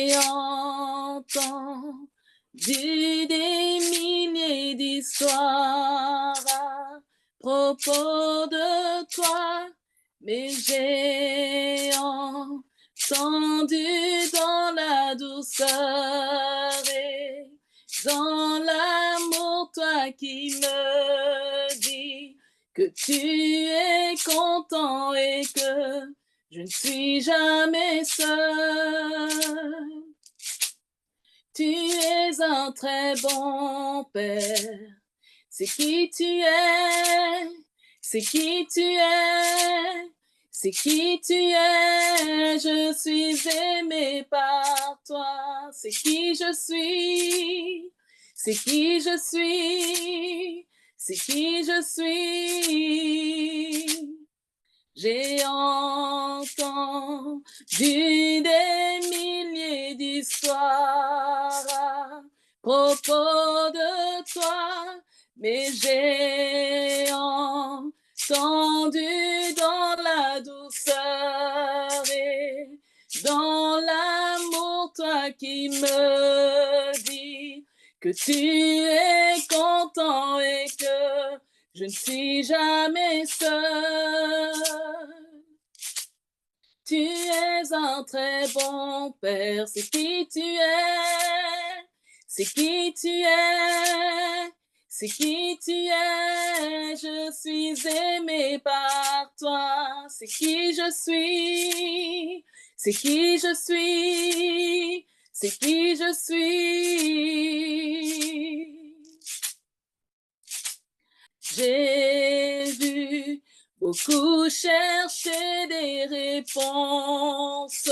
J'ai entendu des milliers d'histoires à propos de toi, mais j'ai entendu dans la douceur et dans l'amour, toi qui me dis que tu es content et que je ne suis jamais seule. Tu es un très bon Père. C'est qui tu es, c'est qui tu es, c'est qui tu es. Je suis aimée par toi. C'est qui je suis, c'est qui je suis, c'est qui je suis. J'ai entendu des milliers d'histoires à propos de toi, mais j'ai entendu dans la douceur et dans l'amour, toi qui me dis que tu es content et que je ne suis jamais seule. Tu es un très bon Père, c'est qui tu es, c'est qui tu es, c'est qui tu es. Je suis aimée par toi, c'est qui je suis, c'est qui je suis, c'est qui je suis. J'ai vu beaucoup chercher des réponses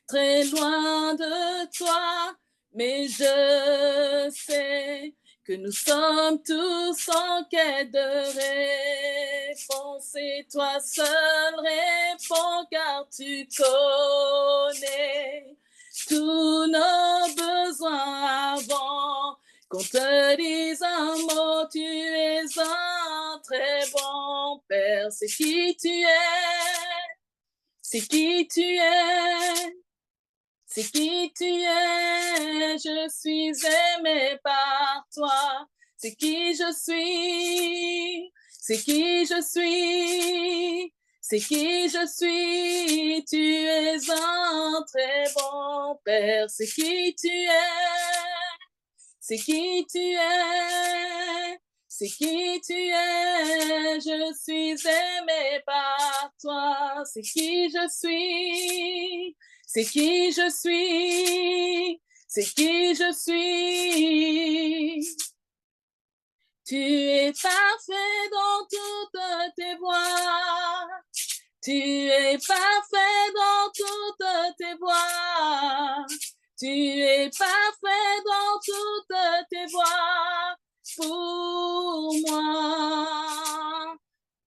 très loin de toi, mais je sais que nous sommes tous en quête de réponse et toi seul réponds car tu connais tous nos besoins avant qu'on te dise un mot. Tu es un très bon Père. C'est qui tu es, c'est qui tu es, c'est qui tu es. Je suis aimée par toi. C'est qui je suis, c'est qui je suis, c'est qui je suis. Tu es un très bon Père. C'est qui tu es, c'est qui tu es, c'est qui tu es. Je suis aimée par toi. C'est qui je suis, c'est qui je suis, c'est qui je suis. Tu es parfait dans toutes tes voies. Tu es parfait dans toutes tes voies. Tu es parfait dans toutes tes voies pour moi.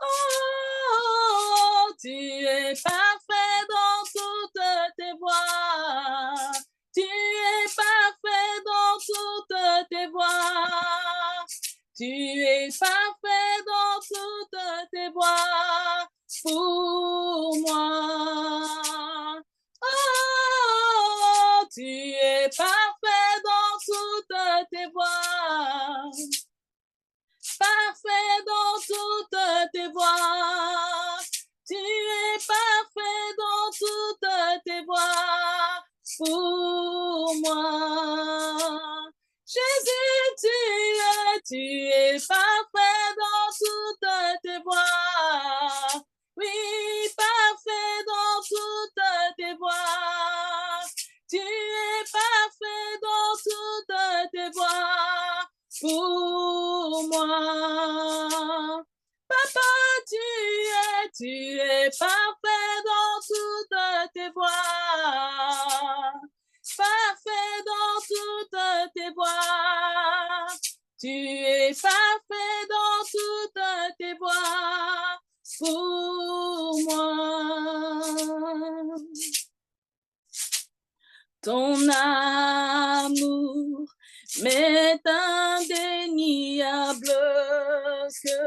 Oh, tu es parfait dans toutes tes voies. Tu es parfait dans toutes tes voies. Tu es parfait dans toutes tes voies pour moi. Oh, tu es parfait dans toutes tes voies. Parfait dans toutes tes voies. Tu es parfait dans toutes tes voies pour moi. Jésus, tu es parfait dans toutes tes voies. Oui, parfait dans toutes tes voies. Tu es parfait dans toutes tes voies pour moi. Papa, tu es parfait dans toutes tes voies. Parfait dans toutes tes voies. Tu es parfait dans toutes tes voies pour moi. Ton amour m'est indéniable, que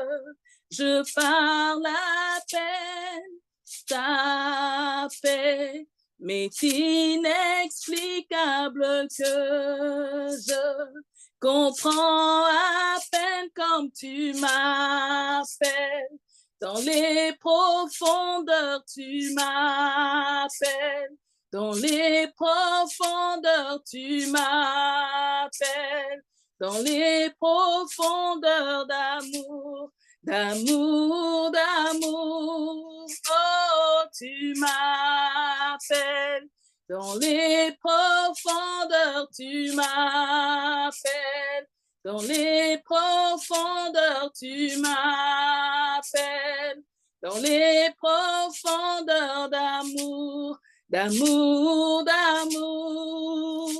je parle à peine ta paix m'est inexplicable, inexplicable que je comprends à peine comme tu m'appelles. Dans les profondeurs, tu m'appelles. Dans les profondeurs, tu m'appelles. Dans les profondeurs d'amour, d'amour, d'amour. Oh, tu m'appelles. Dans les profondeurs, tu m'appelles. Dans les profondeurs, tu m'appelles. Dans les profondeurs d'amour, d'amour, d'amour.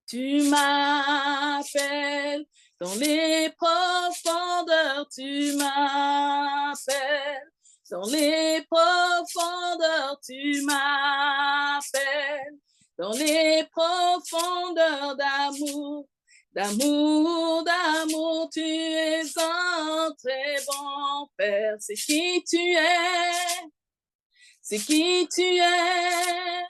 Tu m'appelles. Dans les profondeurs, tu m'appelles. Dans les profondeurs, tu m'appelles. Dans les profondeurs d'amour, d'amour, d'amour, tu es un très bon Père. C'est qui tu es. C'est qui tu es.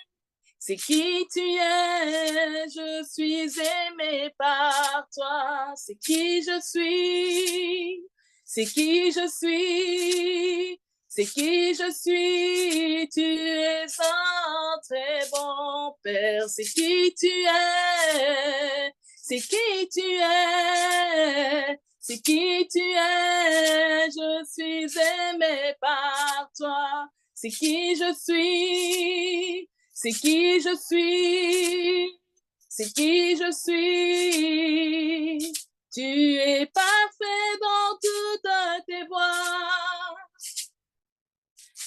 C'est qui tu es, je suis aimé par toi. C'est qui je suis, c'est qui je suis, c'est qui je suis. Tu es un très bon Père. C'est qui tu es, c'est qui tu es, c'est qui tu es. Je suis aimé par toi. C'est qui je suis. C'est qui je suis, c'est qui je suis. Tu es parfait dans toutes tes voies,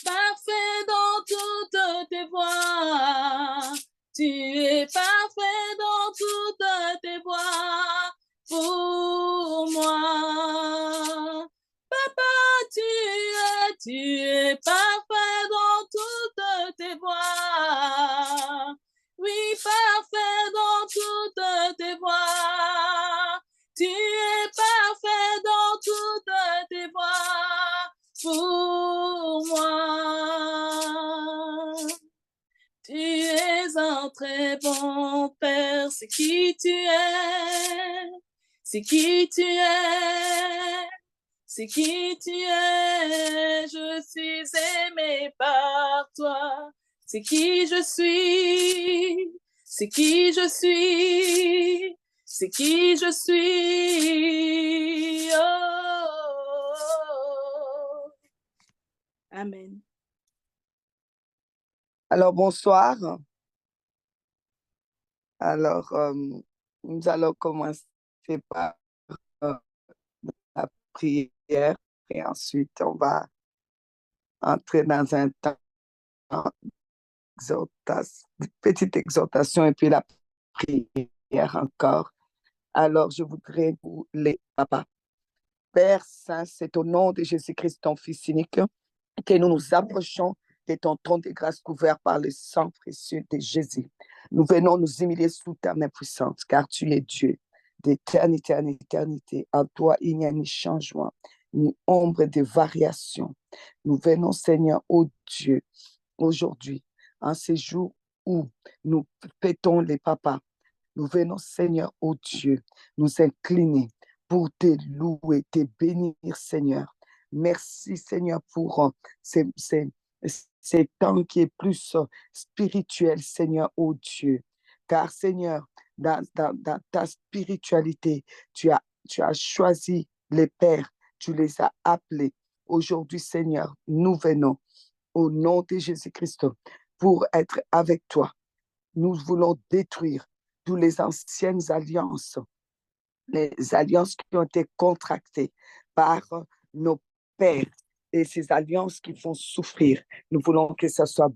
parfait dans toutes tes voies. Tu es parfait dans toutes tes voies pour moi. Papa, tu es parfait dans toutes tes voies. Oui, parfait dans toutes tes voies. Tu es parfait dans toutes tes voies pour moi. Tu es un très bon Père. C'est qui tu es. C'est qui tu es. C'est qui tu es, je suis aimé par toi. C'est qui je suis, c'est qui je suis, c'est qui je suis. Oh. Amen. Alors, bonsoir. Alors, nous allons commencer par la prière et ensuite on va entrer dans un temps d'exhortation, de petite exhortation et puis la prière encore. Alors, je voudrais vous les papas. Père Saint, c'est au nom de Jésus-Christ, ton Fils unique, que nous nous approchons de ton trône de grâce couvert par le sang précieux de Jésus. Nous venons nous humilier sous ta main puissante, car tu es Dieu d'éternité en éternité. En toi, il n'y a ni changement, ni ombre de variation. Nous venons, Seigneur, ô Dieu, aujourd'hui, en ces jours où nous fêtons les papas. Nous venons, Seigneur, ô Dieu, nous incliner pour te louer, te bénir, Seigneur. Merci, Seigneur, pour ces temps qui est plus spirituel, Seigneur, ô Dieu. Car, Seigneur, dans ta spiritualité, tu as choisi les pères, tu les as appelés. Aujourd'hui, Seigneur, nous venons au nom de Jésus-Christ pour être avec toi. Nous voulons détruire toutes les anciennes alliances, les alliances qui ont été contractées par nos pères et ces alliances qui font souffrir. Nous voulons que ça soit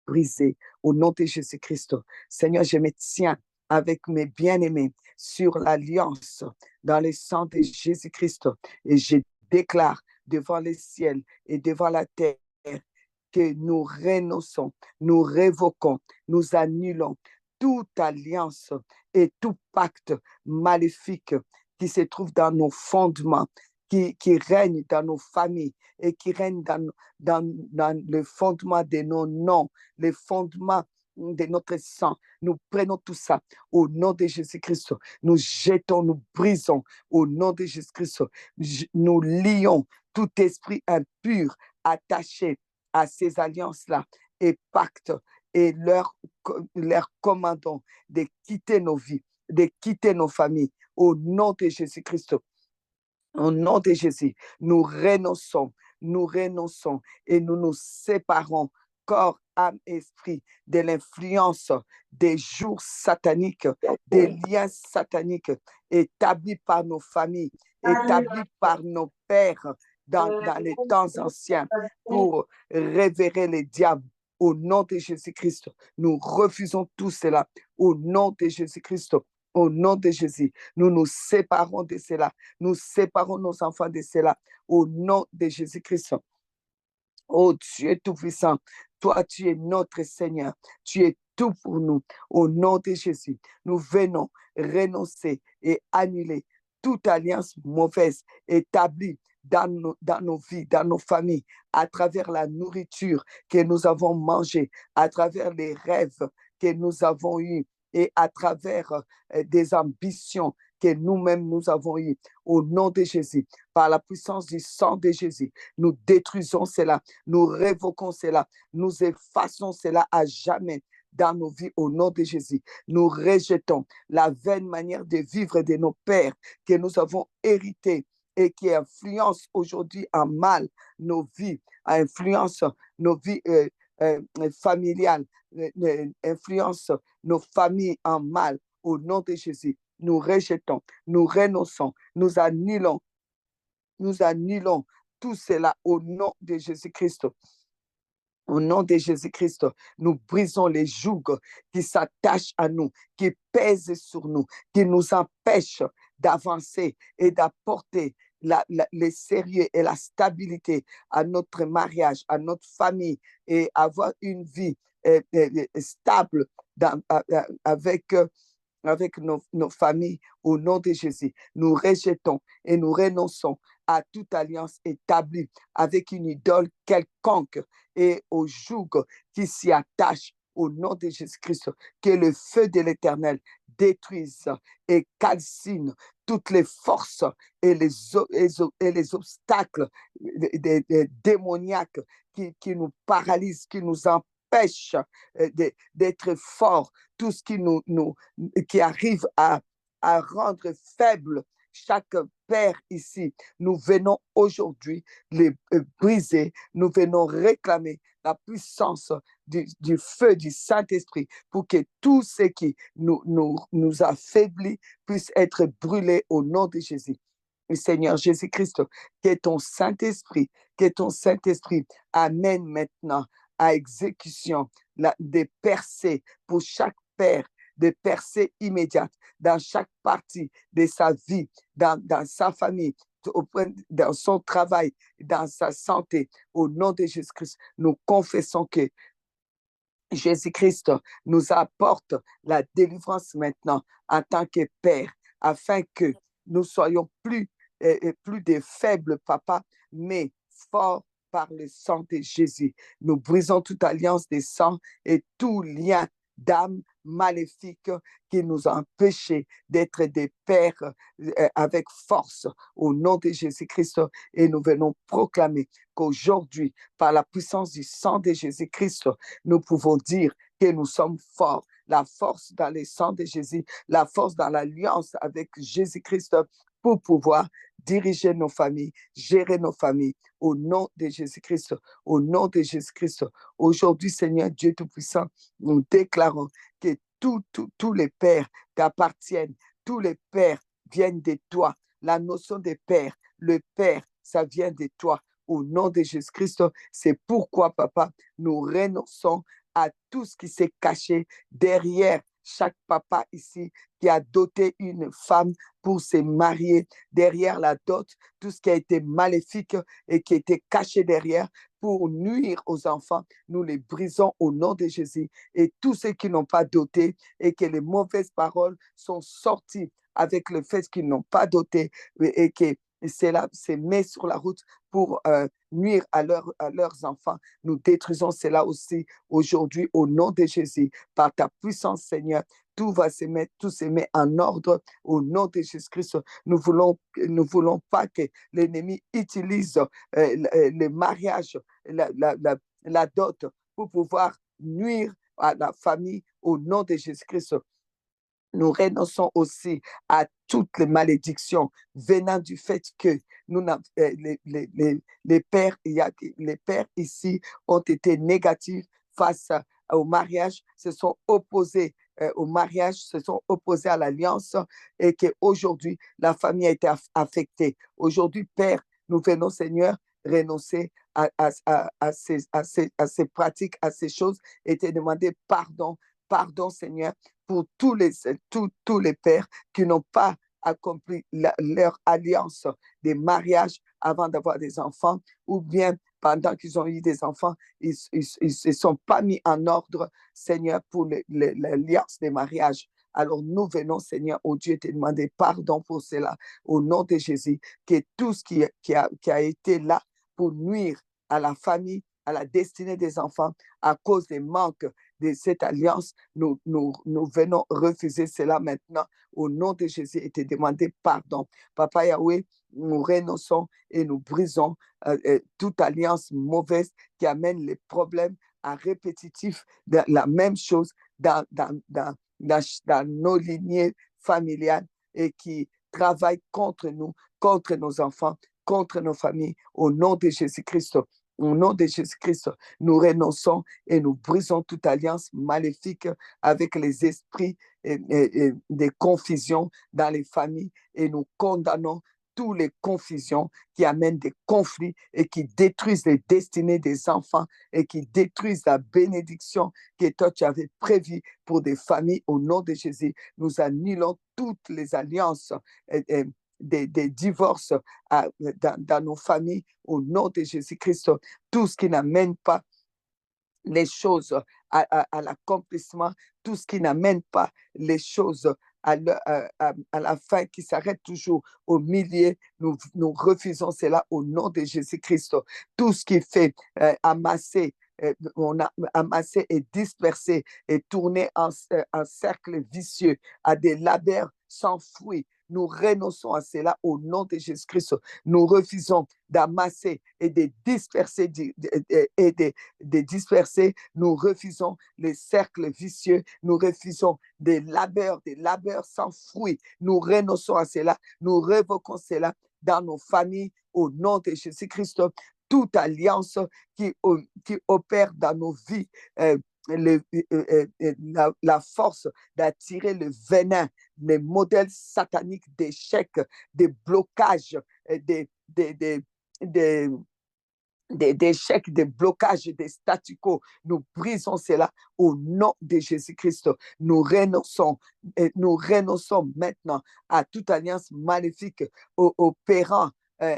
brisé au nom de Jésus-Christ. Seigneur, je me tiens avec mes bien-aimés sur l'alliance dans le sang de Jésus-Christ et je déclare devant le ciel et devant la terre que nous renonçons, nous révoquons, nous annulons toute alliance et tout pacte maléfique qui se trouve dans nos fondements, qui règne dans nos familles et qui règne dans le fondement de nos noms, les fondements de notre sang. Nous prenons tout ça au nom de Jésus-Christ. Nous jetons, nous brisons au nom de Jésus-Christ. Nous lions tout esprit impur attaché à ces alliances-là et pactes et leur commandons de quitter nos vies, de quitter nos familles au nom de Jésus-Christ. Au nom de Jésus, nous renonçons et nous nous séparons, corps, âme, esprit, de l'influence des jours sataniques, des liens sataniques établis par nos familles, établis par nos pères dans les temps anciens pour révérer les diables. Au nom de Jésus-Christ, nous refusons tout cela. Au nom de Jésus-Christ, au nom de Jésus, nous nous séparons de cela. Nous séparons nos enfants de cela. Au nom de Jésus-Christ. Oh Dieu Tout-Puissant, toi tu es notre Seigneur. Tu es tout pour nous. Au nom de Jésus, nous venons renoncer et annuler toute alliance mauvaise établie dans nos vies, dans nos familles, à travers la nourriture que nous avons mangée, à travers les rêves que nous avons eus et à travers des ambitions que nous-mêmes nous avons eues. Au nom de Jésus, par la puissance du sang de Jésus, nous détruisons cela, nous révoquons cela, nous effaçons cela à jamais dans nos vies au nom de Jésus. Nous rejetons la vaine manière de vivre de nos pères que nous avons hérité et qui influence aujourd'hui en mal nos vies, influence nos vies familiales, influence nos familles en mal. Au nom de Jésus, nous rejetons, nous renonçons, nous annulons tout cela au nom de Jésus-Christ. Au nom de Jésus-Christ, nous brisons les jougs qui s'attachent à nous, qui pèsent sur nous, qui nous empêchent d'avancer et d'apporter le sérieux et la stabilité à notre mariage, à notre famille et avoir une vie stable avec nos familles au nom de Jésus. Nous rejetons et nous renonçons à toute alliance établie avec une idole quelconque et au joug qui s'y attache au nom de Jésus-Christ. Que le feu de l'Éternel détruise et calcine toutes les forces et les obstacles démoniaques qui nous paralysent, qui nous empêchent d'être forts, tout ce qui arrive à rendre faible chaque père ici. Nous venons aujourd'hui les briser, nous venons réclamer la puissance du feu du Saint-Esprit pour que tout ce qui nous affaiblit puisse être brûlé au nom de Jésus. Et Seigneur Jésus-Christ, que ton Saint-Esprit amène maintenant à exécution des percées pour chaque père, des percées immédiates dans chaque partie de sa vie, dans sa famille, dans son travail, dans sa santé. Au nom de Jésus-Christ, nous confessons que Jésus-Christ nous apporte la délivrance maintenant en tant que Père, afin que nous soyons plus des faibles papas, mais forts par le sang de Jésus. Nous brisons toute alliance des sangs et tout lien d'âme maléfique qui nous a empêchés d'être des pères avec force au nom de Jésus-Christ. Et nous venons proclamer qu'aujourd'hui, par la puissance du sang de Jésus-Christ, nous pouvons dire que nous sommes forts. La force dans le sang de Jésus, la force dans l'alliance avec Jésus-Christ pour pouvoir diriger nos familles, gérer nos familles au nom de Jésus-Christ, au nom de Jésus-Christ. Aujourd'hui, Seigneur Dieu Tout-Puissant, nous déclarons que tous les pères t'appartiennent, tous les pères viennent de toi. La notion de père, le père, ça vient de toi. Au nom de Jésus-Christ, c'est pourquoi, papa, nous renonçons à tout ce qui s'est caché derrière chaque papa ici qui a doté une femme pour se marier, derrière la dot, tout ce qui a été maléfique et qui a été caché derrière pour nuire aux enfants, nous les brisons au nom de Jésus. Et tous ceux qui n'ont pas doté et que les mauvaises paroles sont sorties avec le fait qu'ils n'ont pas doté et que s'aimer sur la route pour nuire à leurs enfants. Nous détruisons cela aussi aujourd'hui au nom de Jésus. Par ta puissance, Seigneur, tout se met en ordre au nom de Jésus-Christ. Nous voulons pas que l'ennemi utilise le mariage, la dot pour pouvoir nuire à la famille au nom de Jésus-Christ. Nous renonçons aussi à toutes les malédictions venant du fait que les pères, les pères ici ont été négatifs face au mariage, se sont opposés au mariage, se sont opposés à l'alliance et qu'aujourd'hui, la famille a été affectée. Aujourd'hui, Père, nous venons, Seigneur, renoncer à ces pratiques, à ces choses et te demander pardon. Pardon, Seigneur, pour tous les pères qui n'ont pas accompli leur alliance des mariages avant d'avoir des enfants, ou bien pendant qu'ils ont eu des enfants, ils ne se sont pas mis en ordre, Seigneur, pour l'alliance des mariages. Alors nous venons, Seigneur, au Dieu, te demander pardon pour cela, au nom de Jésus, que tout ce qui a été là pour nuire à la famille, à la destinée des enfants, à cause des manques de cette alliance, nous venons refuser cela maintenant au nom de Jésus et te demander pardon. Papa Yahweh, nous renonçons et nous brisons toute alliance mauvaise qui amène les problèmes à répétitifs de la même chose dans nos lignées familiales et qui travaillent contre nous, contre nos enfants, contre nos familles, au nom de Jésus-Christ. Au nom de Jésus-Christ, nous renonçons et nous brisons toute alliance maléfique avec les esprits et des confusions dans les familles et nous condamnons toutes les confusions qui amènent des conflits et qui détruisent les destinées des enfants et qui détruisent la bénédiction que toi tu avais prévue pour des familles. Au nom de Jésus, nous annulons toutes les alliances des divorces dans nos familles au nom de Jésus-Christ. Tout ce qui n'amène pas les choses à l'accomplissement, tout ce qui n'amène pas les choses à la fin, qui s'arrête toujours au milieu, nous refusons cela au nom de Jésus-Christ. Tout ce qui fait amasser, on a amassé et dispersé et tourné en cercle vicieux à des labeurs sans fruits. Nous renonçons à cela au nom de Jésus-Christ. Nous refusons d'amasser et de disperser, de disperser. Nous refusons les cercles vicieux. Nous refusons des labeurs sans fruits. Nous renonçons à cela. Nous révoquons cela dans nos familles au nom de Jésus-Christ. Toute alliance qui opère dans nos vies, la force d'attirer le venin, les modèles sataniques d'échecs, des blocages, d'échecs, des blocages, des statu quo. Nous brisons cela au nom de Jésus-Christ. Nous renonçons maintenant à toute alliance maléfique opérant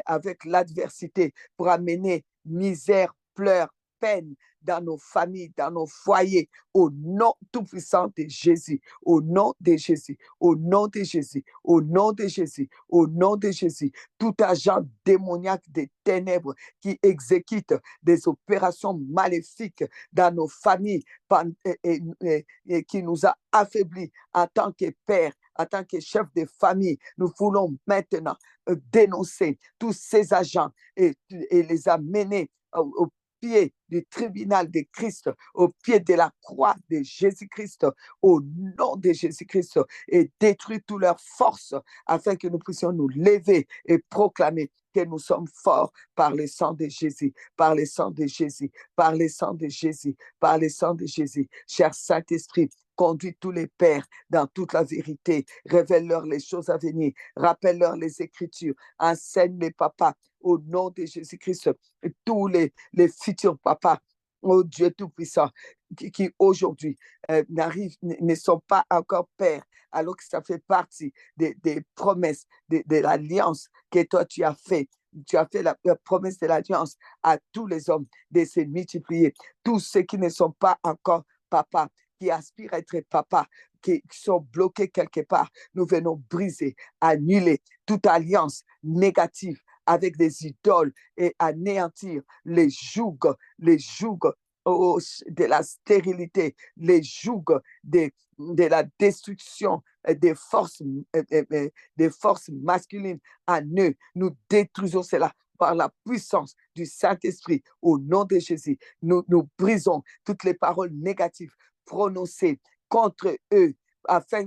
avec l'adversité pour amener misère, pleurs, peine dans nos familles, dans nos foyers, au nom tout-puissant de Jésus, au nom de Jésus, au nom de Jésus, au nom de Jésus, au nom de Jésus. Tout agent démoniaque des ténèbres qui exécute des opérations maléfiques dans nos familles et qui nous a affaiblis en tant que père, en tant que chef de famille, nous voulons maintenant dénoncer tous ces agents et les amener au pied du tribunal de Christ, au pied de la croix de Jésus-Christ, au nom de Jésus-Christ, et détruire toutes leurs forces afin que nous puissions nous lever et proclamer que nous sommes forts par le sang de Jésus, par le sang de Jésus, par le sang de Jésus, par le sang de Jésus. Cher Saint-Esprit, conduis tous les pères dans toute la vérité, révèle-leur les choses à venir, rappelle-leur les Écritures, enseigne les papas au nom de Jésus-Christ, tous les futurs papas, oh Dieu Tout-Puissant, qui aujourd'hui ne sont pas encore pères, alors que ça fait partie des promesses, de l'alliance que toi tu as fait. Tu as fait la promesse de l'alliance à tous les hommes de se multiplier. Tous ceux qui ne sont pas encore papas, qui aspirent à être papa, qui sont bloqués quelque part. Nous venons briser, annuler toute alliance négative avec des idoles et anéantir les jougs de la stérilité, les jougs de la destruction des forces masculines en eux. Nous détruisons cela par la puissance du Saint-Esprit au nom de Jésus. Nous brisons toutes les paroles négatives prononcées contre eux afin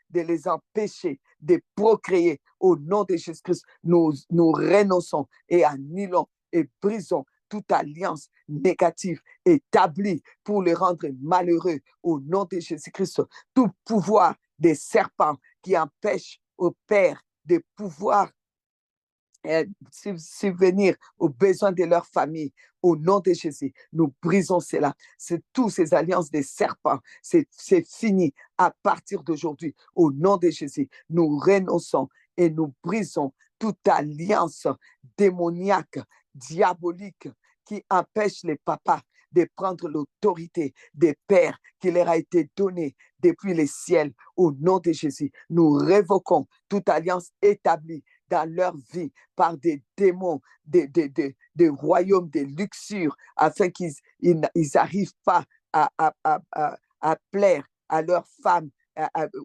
de les empêcher de procréer au nom de Jésus-Christ. Nous renonçons et annulons et brisons toute alliance négative établie pour les rendre malheureux au nom de Jésus-Christ. Tout pouvoir des serpents qui empêche au Père de pouvoir subvenir aux besoins de leur famille. Au nom de Jésus, nous brisons cela. C'est toutes ces alliances des serpents. C'est fini à partir d'aujourd'hui. Au nom de Jésus, nous renonçons et nous brisons toute alliance démoniaque, diabolique, qui empêche les papas de prendre l'autorité des pères qui leur a été donnée depuis les ciels. Au nom de Jésus, nous révoquons toute alliance établie dans leur vie par des démons, des royaumes, des luxures, afin qu'ils n'arrivent pas à plaire à leurs femmes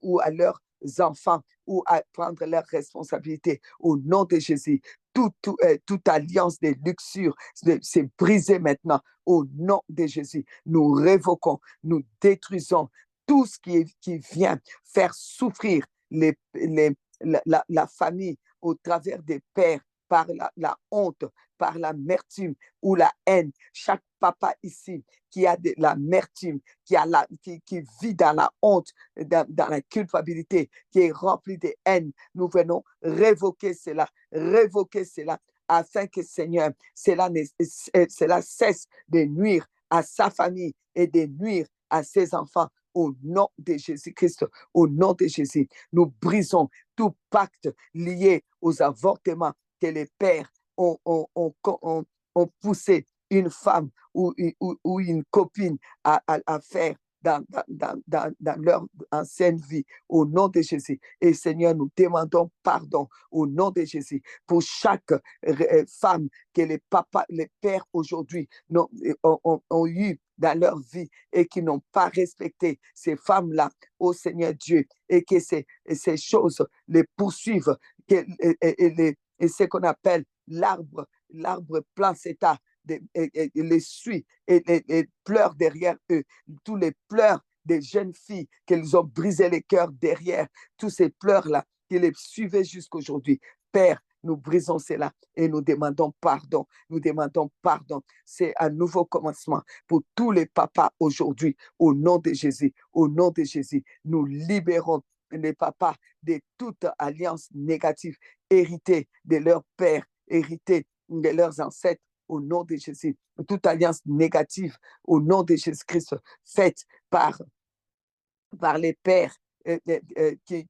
ou à leurs enfants ou à prendre leurs responsabilités. Au nom de Jésus, toute alliance de luxure, c'est brisé maintenant. Au nom de Jésus, nous révoquons, nous détruisons tout ce qui vient faire souffrir la famille au travers des pères, par la honte, par l'amertume ou la haine. Chaque papa ici qui a de l'amertume, qui vit dans la honte, dans la culpabilité, qui est rempli de haine, nous venons révoquer cela afin que, Seigneur, cela cesse de nuire à sa famille et de nuire à ses enfants. Au nom de Jésus-Christ, au nom de Jésus, nous brisons tout pacte lié aux avortements que les pères ont poussé une femme ou une copine à faire dans leur ancienne vie, au nom de Jésus. Et Seigneur, nous demandons pardon au nom de Jésus pour chaque femme que les papas, les pères aujourd'hui ont eu dans leur vie et qui n'ont pas respecté ces femmes-là, ô Seigneur Dieu, et que ces choses les poursuivent, et ce qu'on appelle l'arbre placenta, les suit et pleure derrière eux. Tous les pleurs des jeunes filles qu'elles ont brisé les cœurs derrière, tous ces pleurs-là qui les suivaient jusqu'aujourd'hui. Père, nous brisons cela et nous demandons pardon. Nous demandons pardon. C'est un nouveau commencement pour tous les papas aujourd'hui. Au nom de Jésus, au nom de Jésus, nous libérons les papas de toute alliance négative héritée de leur père, héritée de leurs ancêtres. Au nom de Jésus, toute alliance négative, au nom de Jésus-Christ, faite par les pères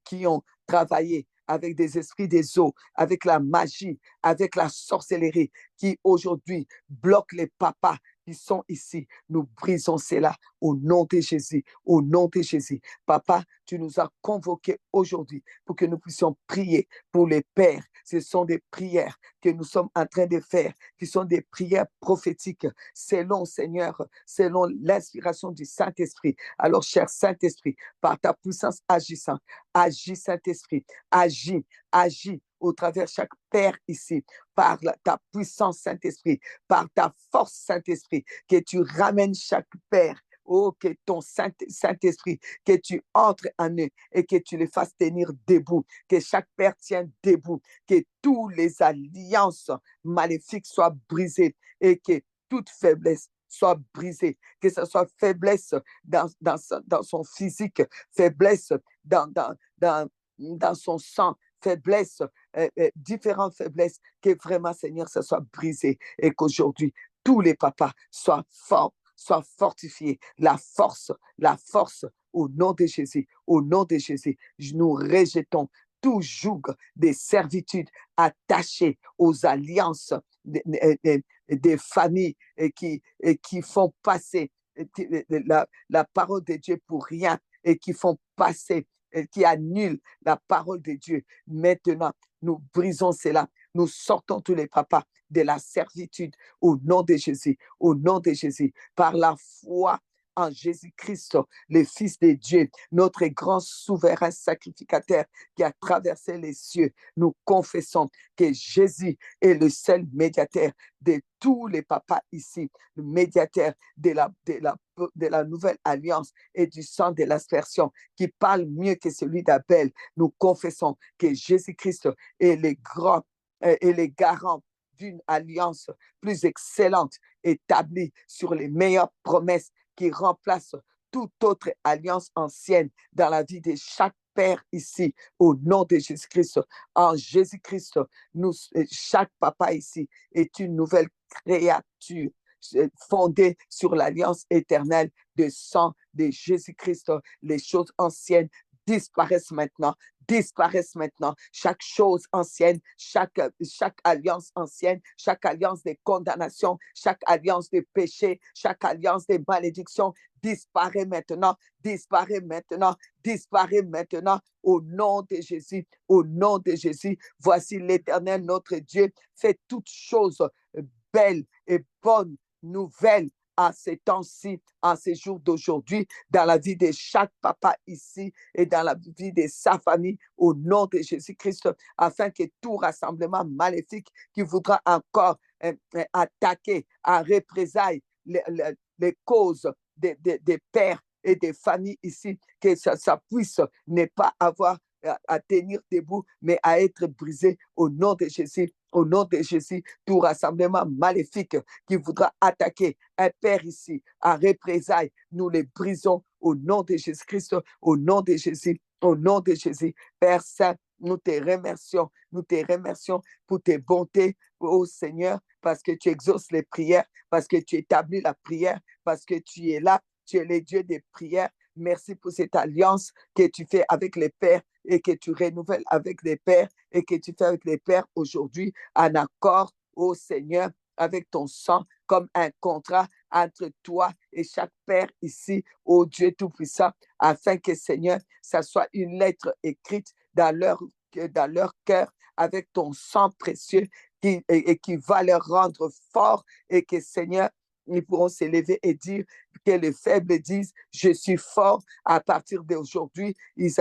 qui ont travaillé avec des esprits des eaux, avec la magie, avec la sorcellerie, qui aujourd'hui bloquent les papas qui sont ici. Nous brisons cela au nom de Jésus, au nom de Jésus. Papa, tu nous as convoqués aujourd'hui pour que nous puissions prier pour les pères. Ce sont des prières que nous sommes en train de faire, qui sont des prières prophétiques, selon, Seigneur, selon l'inspiration du Saint-Esprit. Alors, cher Saint-Esprit, par ta puissance agissante, agis, Saint-Esprit, agis au travers de chaque père ici, par ta puissance, Saint-Esprit, par ta force, Saint-Esprit, que tu ramènes chaque père. Oh, que ton Saint-Esprit, que tu entres en eux et que tu les fasses tenir debout, que chaque père tienne debout, que toutes les alliances maléfiques soient brisées et que toute faiblesse soit brisée, que ce soit faiblesse dans son physique, faiblesse dans son sang, faiblesse, différentes faiblesses, que vraiment, Seigneur, ça soit brisé et qu'aujourd'hui, tous les papas soient forts, soient fortifiés. La force, au nom de Jésus, au nom de Jésus, nous rejetons tout joug des servitudes attachées aux alliances des familles qui font passer la parole de Dieu pour rien et qui font passé qui annule la parole de Dieu. Maintenant, nous brisons cela. Nous sortons tous les papas de la servitude au nom de Jésus, au nom de Jésus, par la foi en Jésus-Christ, le Fils de Dieu, notre grand souverain sacrificateur qui a traversé les cieux. Nous confessons que Jésus est le seul médiateur de tous les papas ici, le médiateur de la nouvelle alliance et du sang de l'aspersion qui parle mieux que celui d'Abel. Nous confessons que Jésus-Christ est le grand et les garants d'une alliance plus excellente, établie sur les meilleures promesses qui remplacent toute autre alliance ancienne dans la vie de chaque père ici, au nom de Jésus-Christ. En Jésus-Christ, chaque papa ici est une nouvelle créature fondée sur l'alliance éternelle de sang de Jésus-Christ. Les choses anciennes disparaissent maintenant. Disparaissent maintenant. Chaque chose ancienne, chaque alliance ancienne, chaque alliance de condamnation, chaque alliance de péché, chaque alliance de malédiction disparaît maintenant, disparaît maintenant, disparaît maintenant au nom de Jésus, au nom de Jésus. Voici l'Éternel, notre Dieu, fait toutes choses belles et bonnes nouvelles à ces temps-ci, en ces jours d'aujourd'hui, dans la vie de chaque papa ici et dans la vie de sa famille, au nom de Jésus-Christ, afin que tout rassemblement maléfique qui voudra encore attaquer à représailles les causes des pères et des familles ici, que ça puisse ne pas avoir à tenir debout, mais à être brisé au nom de Jésus. Au nom de Jésus, tout rassemblement maléfique qui voudra attaquer un père ici à représailles, nous les brisons au nom de Jésus-Christ, au nom de Jésus, au nom de Jésus. Père Saint, nous te remercions pour tes bontés, ô Seigneur, parce que tu exauces les prières, parce que tu établis la prière, parce que tu es là, tu es le Dieu des prières. Merci pour cette alliance que tu fais avec les pères et que tu renouvelles avec les pères et que tu fais avec les pères aujourd'hui en accord, ô Seigneur, avec ton sang, comme un contrat entre toi et chaque père ici, ô Dieu Tout-Puissant, afin que, Seigneur, ça soit une lettre écrite dans leur cœur avec ton sang précieux qui va leur rendre fort et que, Seigneur, ils pourront s'élever et dire que les faibles disent, je suis fort. À partir d'aujourd'hui, ils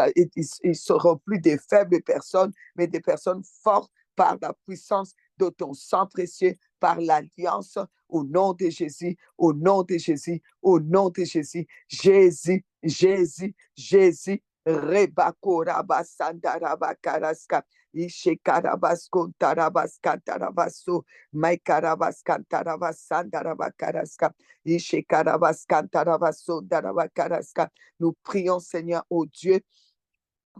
seront plus des faibles personnes, mais des personnes fortes par la puissance de ton sang précieux, par l'alliance, au nom de Jésus, au nom de Jésus, au nom de Jésus. Jésus, Jésus, Jésus. Rebakora Sandara Karaska, Ishe Karabas Kontarabas Kantarabaso, Mai Karabas Kantarabas Sandaraba Karaska, Ishe Karabas Kantarabaso Daraba Karaska. Nous prions, Seigneur, ô Dieu,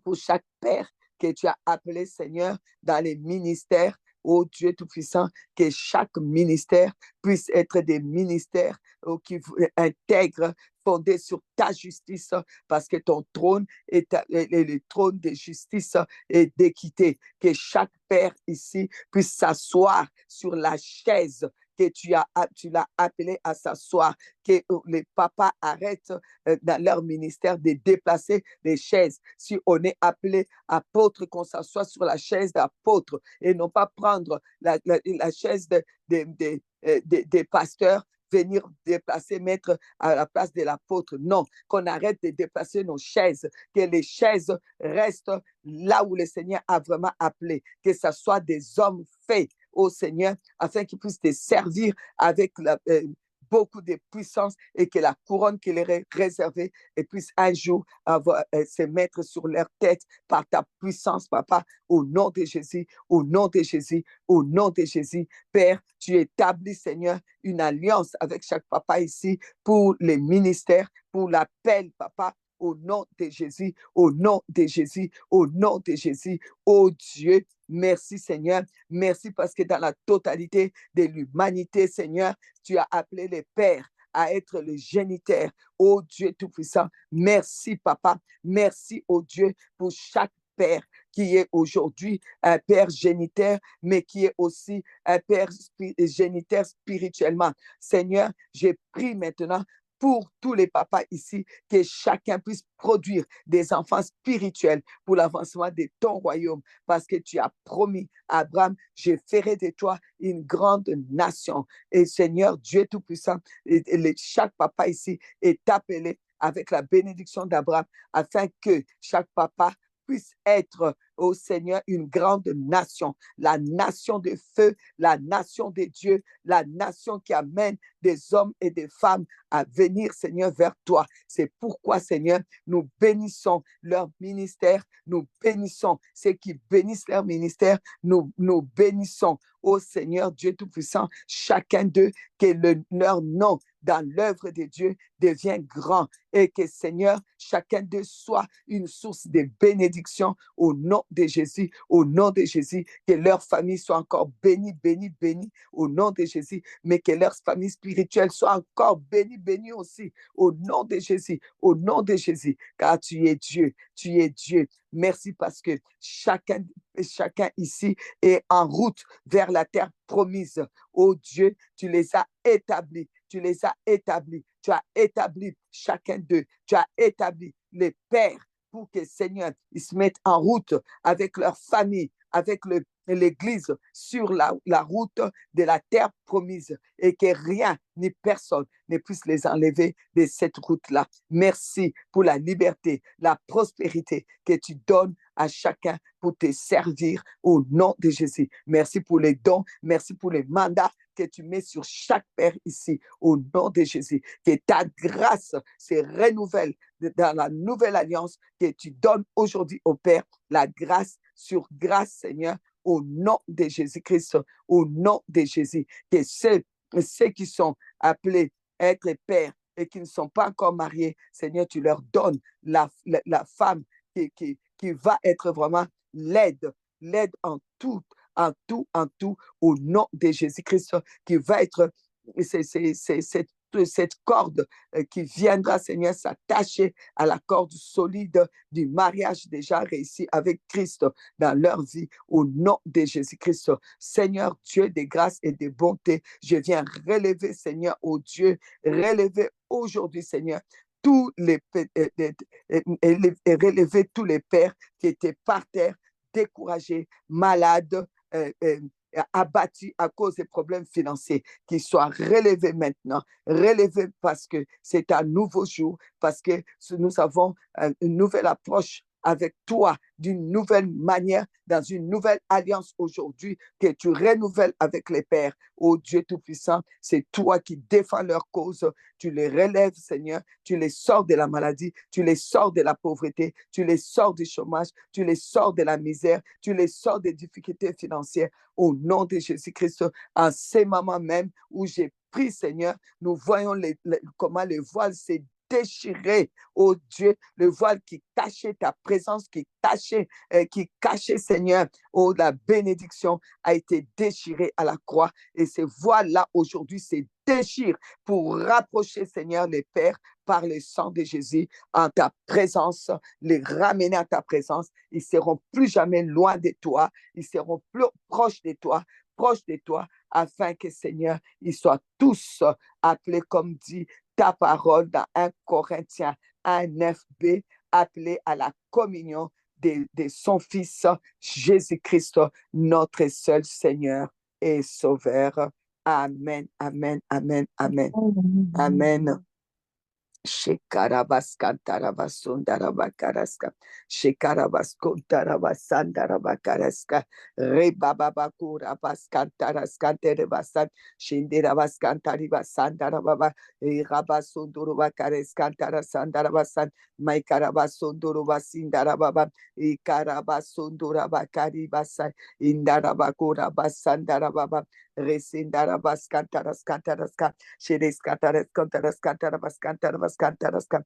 pour chaque père que tu as appelé, Seigneur, dans les ministères. Ô Dieu Tout-Puissant, que chaque ministère puisse être des ministères qui intègrent, fondés sur ta justice, parce que ton trône est le trône de justice et d'équité. Que chaque père ici puisse s'asseoir sur la chaise que tu l'as appelé à s'asseoir, que les papas arrêtent dans leur ministère de déplacer les chaises. Si on est appelé apôtre, qu'on s'assoit sur la chaise d'apôtre et non pas prendre la chaise des pasteurs, venir déplacer, mettre à la place de l'apôtre. Non, qu'on arrête de déplacer nos chaises, que les chaises restent là où le Seigneur a vraiment appelé, que ce soit des hommes faits au Seigneur, afin qu'ils puissent te servir avec beaucoup de puissance et que la couronne qui leur est réservée et puisse un jour se mettre sur leur tête par ta puissance, papa, au nom de Jésus, au nom de Jésus, au nom de Jésus. Père, tu établis, Seigneur, une alliance avec chaque papa ici pour les ministères, pour l'appel, papa, au nom de Jésus, au nom de Jésus, au nom de Jésus. Oh Dieu, merci Seigneur, merci parce que dans la totalité de l'humanité, Seigneur, tu as appelé les pères à être le géniteur. Oh Dieu Tout-Puissant, merci Papa, merci oh Dieu pour chaque père qui est aujourd'hui un père géniteur, mais qui est aussi un père géniteur spirituellement. Seigneur, j'ai pris maintenant pour tous les papas ici, que chacun puisse produire des enfants spirituels pour l'avancement de ton royaume, parce que tu as promis à Abraham, je ferai de toi une grande nation. Et Seigneur Dieu Tout-Puissant, chaque papa ici est appelé avec la bénédiction d'Abraham, afin que chaque papa puisse être au Seigneur une grande nation, la nation de feu, la nation de Dieu, la nation qui amène des hommes et des femmes à venir, Seigneur, vers toi. C'est pourquoi, Seigneur, nous bénissons leur ministère, nous bénissons ceux qui bénissent leur ministère, nous bénissons, ô Seigneur Dieu Tout-Puissant, chacun d'eux, que leur nom dans l'œuvre de Dieu devient grand et que, Seigneur, chacun d'eux soit une source de bénédiction au nom de Jésus, au nom de Jésus, que leur famille soit encore bénie, bénie, bénie au nom de Jésus, mais que leur famille spirituelle soit encore bénie, bénie aussi au nom de Jésus, au nom de Jésus, car tu es Dieu, tu es Dieu. Merci parce que chacun ici est en route vers la terre promise. Oh Dieu, tu les as établis, tu les as établis, tu as établi chacun d'eux, tu as établi les pères pour que, Seigneur, ils se mettent en route avec leur famille, avec l'Église sur la route de la terre promise et que rien ni personne ne puisse les enlever de cette route-là. Merci pour la liberté, la prospérité que tu donnes à chacun pour te servir au nom de Jésus. Merci pour les dons, merci pour les mandats que tu mets sur chaque père ici au nom de Jésus. Que ta grâce se renouvelle dans la nouvelle alliance que tu donnes aujourd'hui au Père, la grâce sur grâce, Seigneur, au nom de Jésus-Christ, au nom de Jésus. Que ceux qui sont appelés à être pères et qui ne sont pas encore mariés, Seigneur, tu leur donnes la femme qui va être vraiment l'aide en tout, au nom de Jésus-Christ, qui va être cette corde qui viendra, Seigneur, s'attacher à la corde solide du mariage déjà réussi avec Christ dans leur vie, au nom de Jésus-Christ. Seigneur, Dieu de grâce et de bonté, je viens relever, Seigneur, oh Dieu, relever aujourd'hui, Seigneur, tous les relever tous les pères qui étaient par terre, découragés, malades, abattus à cause des problèmes financiers, qu'ils soient relevés maintenant, relevés parce que c'est un nouveau jour, parce que nous avons une nouvelle approche avec toi d'une nouvelle manière, dans une nouvelle alliance aujourd'hui que tu renouvelles avec les pères. Oh Dieu Tout-Puissant, c'est toi qui défends leur cause. Tu les relèves, Seigneur. Tu les sors de la maladie. Tu les sors de la pauvreté. Tu les sors du chômage. Tu les sors de la misère. Tu les sors des difficultés financières. Au nom de Jésus-Christ, en ces moments même où j'ai pris, Seigneur, nous voyons comment le voile s'est déchiré, oh Dieu, le voile qui cachait ta présence, qui cachait, Seigneur, oh, la bénédiction a été déchirée à la croix et ce voile-là aujourd'hui se déchire pour rapprocher, Seigneur, les pères par le sang de Jésus en ta présence, les ramener à ta présence. Ils ne seront plus jamais loin de toi, ils seront plus proches de toi, afin que, Seigneur, ils soient tous appelés, comme dit ta parole dans 1 Corinthiens 1, 9b, appelés à la communion de son Fils Jésus-Christ, notre seul Seigneur et Sauveur. Amen, amen, amen, amen, amen. Shekarabas kantarabas sundarabakaraska. Shekarabas kuntarabas sandarabakaraska. Rebababakurabas kantaras kanterebasan. Shindirabas kantaribas sandarababa. Rabas sundurubakares kantaras sandarabasan. Maikarabas sundurubas indarababa. Ikarabas sundurabakaribasan. Indarabakurabas sandarababa. Resindarabas kantaras kantaraska. Sheres kantaras kantaras kantarabas kantarabas cantarasca,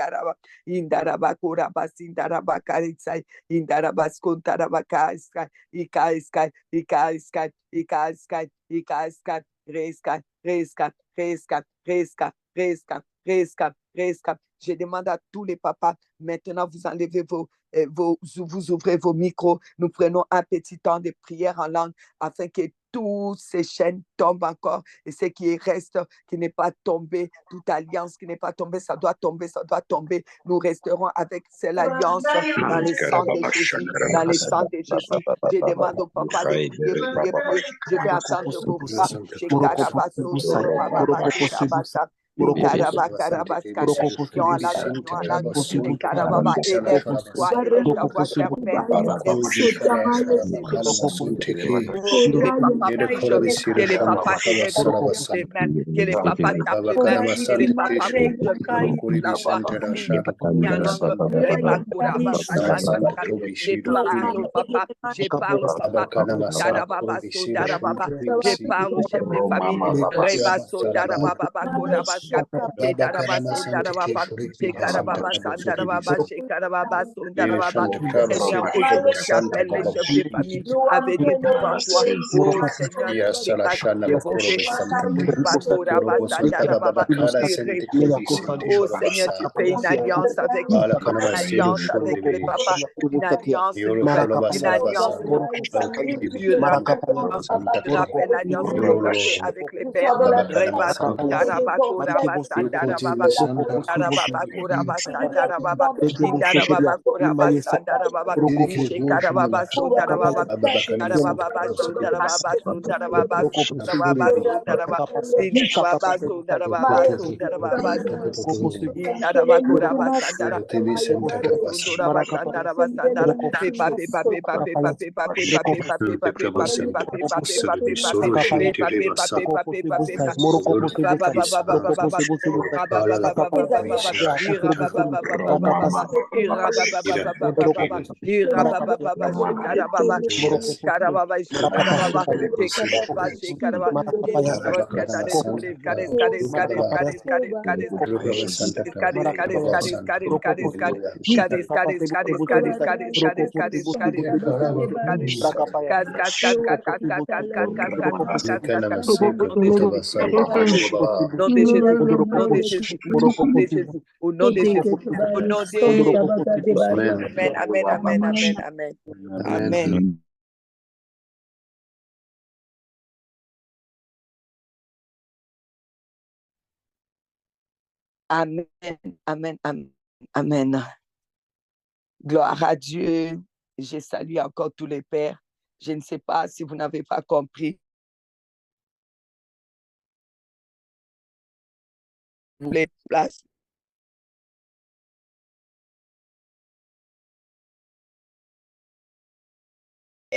karaba indaraba koraba sindaraba karisai indarabas kontarabaka iskai ika iskai ika iskai ika iskai ika iskai reskai reskai reskai reskai reskai reskai reskai. Je demande à tous les papas, maintenant vous enlevez vous ouvrez vos micros, nous prenons un petit temps de prière en langue afin que toutes ces chaînes tombent encore et ce qui reste, qui n'est pas tombé, toute alliance qui n'est pas tombée, ça doit tomber, ça doit tomber. Nous resterons avec cette alliance dans le sang de Jésus, dans le sang de Jésus. Je demande au papa de prier, prier, prier. Je vais attendre vos voix. Prions en langue, prions en langue. Élève ta voix, Père, Père. Que les papas prient, que les papas élèvent les mains, que les papas tapent les mains, que les papas montent la voix. Je parle au papa, je parle au papa. Je parle au chef de famille. Seigneur, aujourd'hui j'appelle les chefs de famille à venir devant toi. Oh Seigneur, les grâces dérompées. Oh Seigneur, tu fais une alliance avec les papas, une alliance nouvelle, une alliance tu rappelles l'alliance que tu as fait avec les pères. Nom de Jésus, nom de Jésus, nom de Jésus, au nom de Jésus, au nom de Jésus. Amen, amen, amen, amen, amen. Amen. Amen, amen, amen, amen. Gloire à Dieu. Je salue encore tous les pères. Je ne sais pas si vous n'avez pas compris. Vous les places.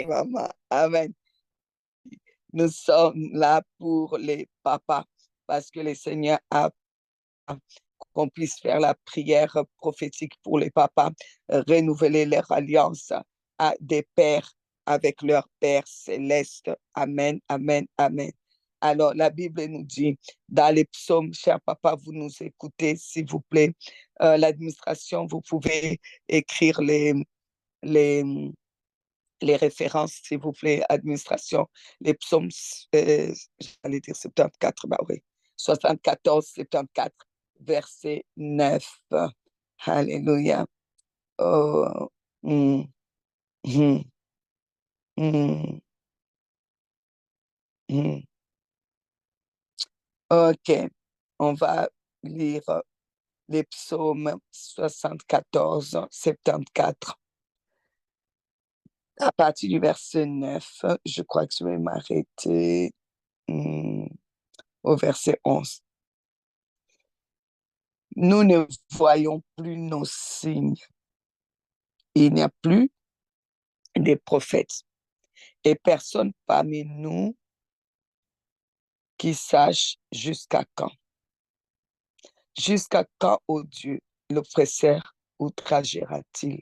Maman, amen. Nous sommes là pour les papas parce que le Seigneur a qu'on puisse faire la prière prophétique pour les papas, renouveler leur alliance à des pères avec leur Père céleste. Amen, amen, amen. Alors, la Bible nous dit, dans les psaumes, chers papas, vous nous écoutez, s'il vous plaît. L'administration, vous pouvez écrire les références, s'il vous plaît, administration. Les psaumes, j'allais dire 74, bah oui, 74, 74, verset 9. Alléluia. Oh. Mm. Mm. Mm. Mm. OK, on va lire les psaumes 74, 74. À partir du verset 9, je crois que je vais m'arrêter au verset 11. Nous ne voyons plus nos signes. Il n'y a plus de prophètes et personne parmi nous qui sache jusqu'à quand. Jusqu'à quand, ô Dieu, l'oppresseur outragera-t-il?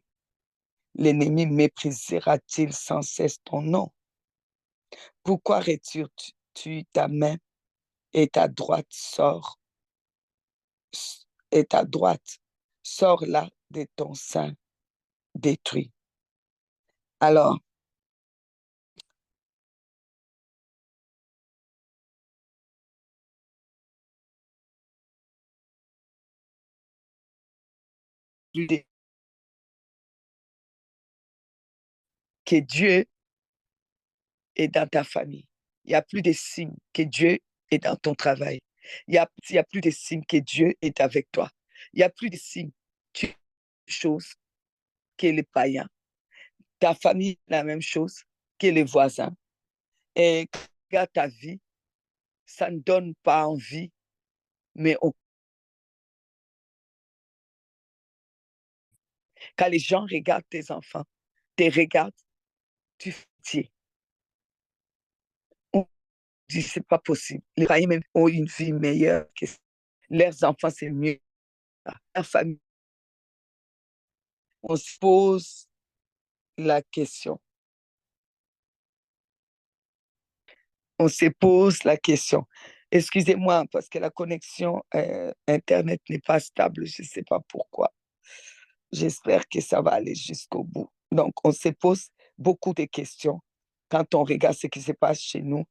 L'ennemi méprisera-t-il sans cesse ton nom? Pourquoi retires-tu ta main et ta droite sort et ta droite Sors-la de ton sein détruit. Alors, que Dieu est dans ta famille. Il n'y a plus de signes que Dieu est dans ton travail. Il y a plus de signes que Dieu est avec toi. Il n'y a plus de signes que chose que les païens. Ta famille, la même chose que les voisins. Et quand ta vie, ça ne donne pas envie, mais quand les gens regardent tes enfants, te regardent, tu tiens. On dit, c'est pas possible. Les païens même ont une vie meilleure que leurs enfants, c'est mieux. La famille, on se pose la question. On se pose la question. Excusez-moi, parce que la connexion Internet n'est pas stable, je ne sais pas pourquoi. J'espère que ça va aller jusqu'au bout. Donc, on se pose beaucoup de questions quand on regarde ce qui se passe chez nous,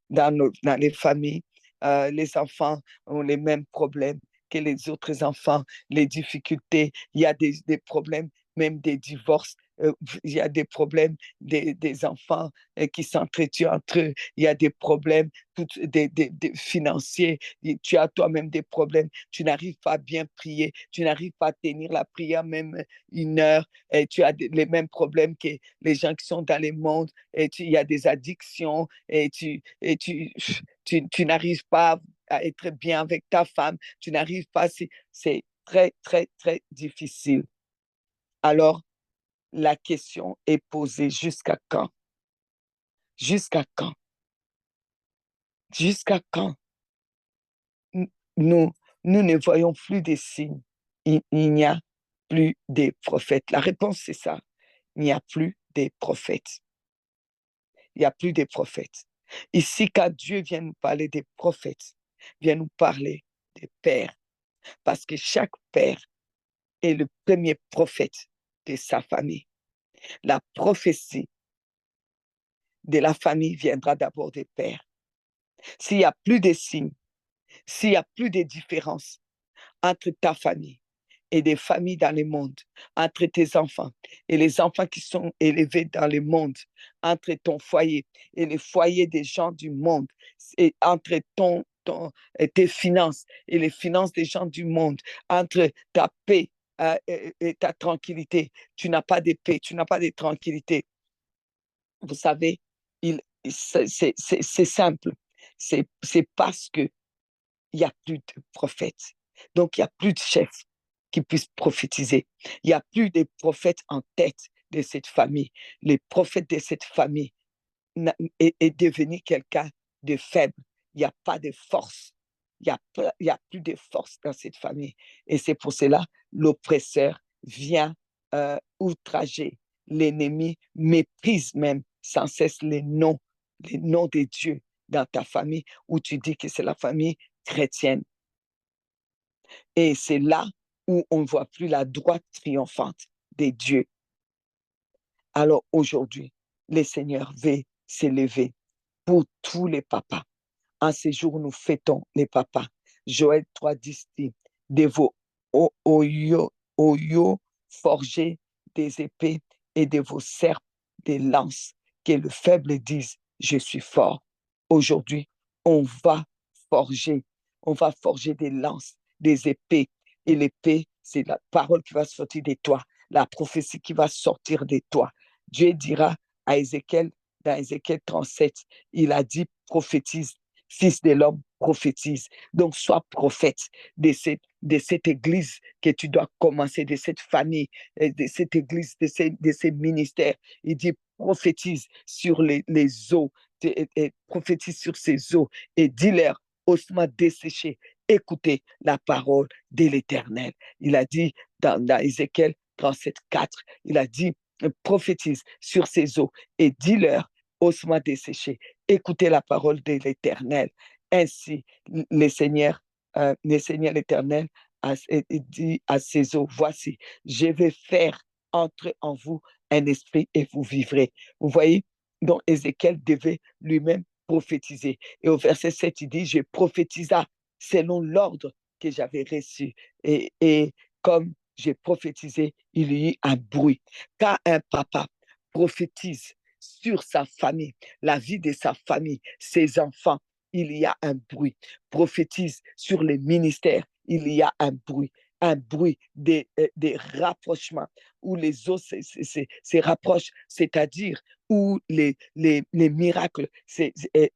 dans les familles. Les enfants ont les mêmes problèmes que les autres enfants, les difficultés. Il y a des problèmes, même des divorces. Il y a des problèmes des enfants qui s'entretuent entre eux. Il y a des problèmes des financiers. Tu as toi-même des problèmes. Tu n'arrives pas à bien prier. Tu n'arrives pas à tenir la prière même une heure. Et tu as les mêmes problèmes que les gens qui sont dans le monde. Il y a des addictions. Tu n'arrives pas à être bien avec ta femme. Tu n'arrives pas. C'est très, très, très difficile. Alors, la question est posée jusqu'à quand? Jusqu'à quand? Jusqu'à quand? Nous, nous ne voyons plus des signes. Il n'y a plus des prophètes. La réponse, c'est ça. Il n'y a plus des prophètes. Il n'y a plus des prophètes. Ici, quand Dieu vient nous parler des prophètes, vient nous parler des pères, parce que chaque père est le premier prophète de sa famille. La prophétie de la famille viendra d'abord des pères. S'il n'y a plus de signes, s'il n'y a plus de différence entre ta famille et des familles dans le monde, entre tes enfants et les enfants qui sont élevés dans le monde, entre ton foyer et les foyers des gens du monde, et entre tes finances et les finances des gens du monde, entre ta paix et ta tranquillité. Tu n'as pas de paix, tu n'as pas de tranquillité. Vous savez, c'est simple. C'est parce qu'il n'y a plus de prophètes. Donc, il n'y a plus de chefs qui puissent prophétiser. Il n'y a plus de prophètes en tête de cette famille. Les prophètes de cette famille est devenu quelqu'un de faible. Il n'y a pas de force. Il y a plus de force dans cette famille. Et c'est pour cela l'oppresseur vient outrager. L'ennemi méprise même sans cesse les noms de Dieu dans ta famille où tu dis que c'est la famille chrétienne. Et c'est là où on ne voit plus la droite triomphante des dieux. Alors aujourd'hui, le Seigneur veut s'élever pour tous les papas. En ces jours, nous fêtons les papas. Joël 3,10 dit, de vos oyaux forgés des épées et de vos serpes des lances, que le faible dise, je suis fort. Aujourd'hui, on va on va forger des lances, des épées. Et l'épée, c'est la parole qui va sortir de toi, la prophétie qui va sortir de toi. Dieu dira à Ézéchiel, dans Ézéchiel 37, il a dit, prophétise, fils de l'homme, prophétise. Donc, sois prophète de cette église que tu dois commencer, de cette famille, de cette église, de ces ministères. Il dit, prophétise sur les eaux, prophétise sur ces eaux et dis-leur, osement desséché, écoutez la parole de l'Éternel. Il a dit dans Ézéchiel 37, 4, il a dit, prophétise sur ces eaux et dis-leur, osement desséché, écoutez la parole de l'Éternel. Ainsi, le Seigneur l'Éternel et dit à ces eaux, voici, je vais faire entrer en vous un esprit et vous vivrez. Vous voyez, donc Ézéchiel devait lui-même prophétiser. Et au verset 7, il dit, je prophétisa selon l'ordre que j'avais reçu. Et comme j'ai prophétisé, il y eut un bruit. Quand un papa prophétise sur sa famille, la vie de sa famille, ses enfants, il y a un bruit. Prophétise sur les ministères, il y a un bruit des rapprochements, où les os se rapprochent, c'est-à-dire où les miracles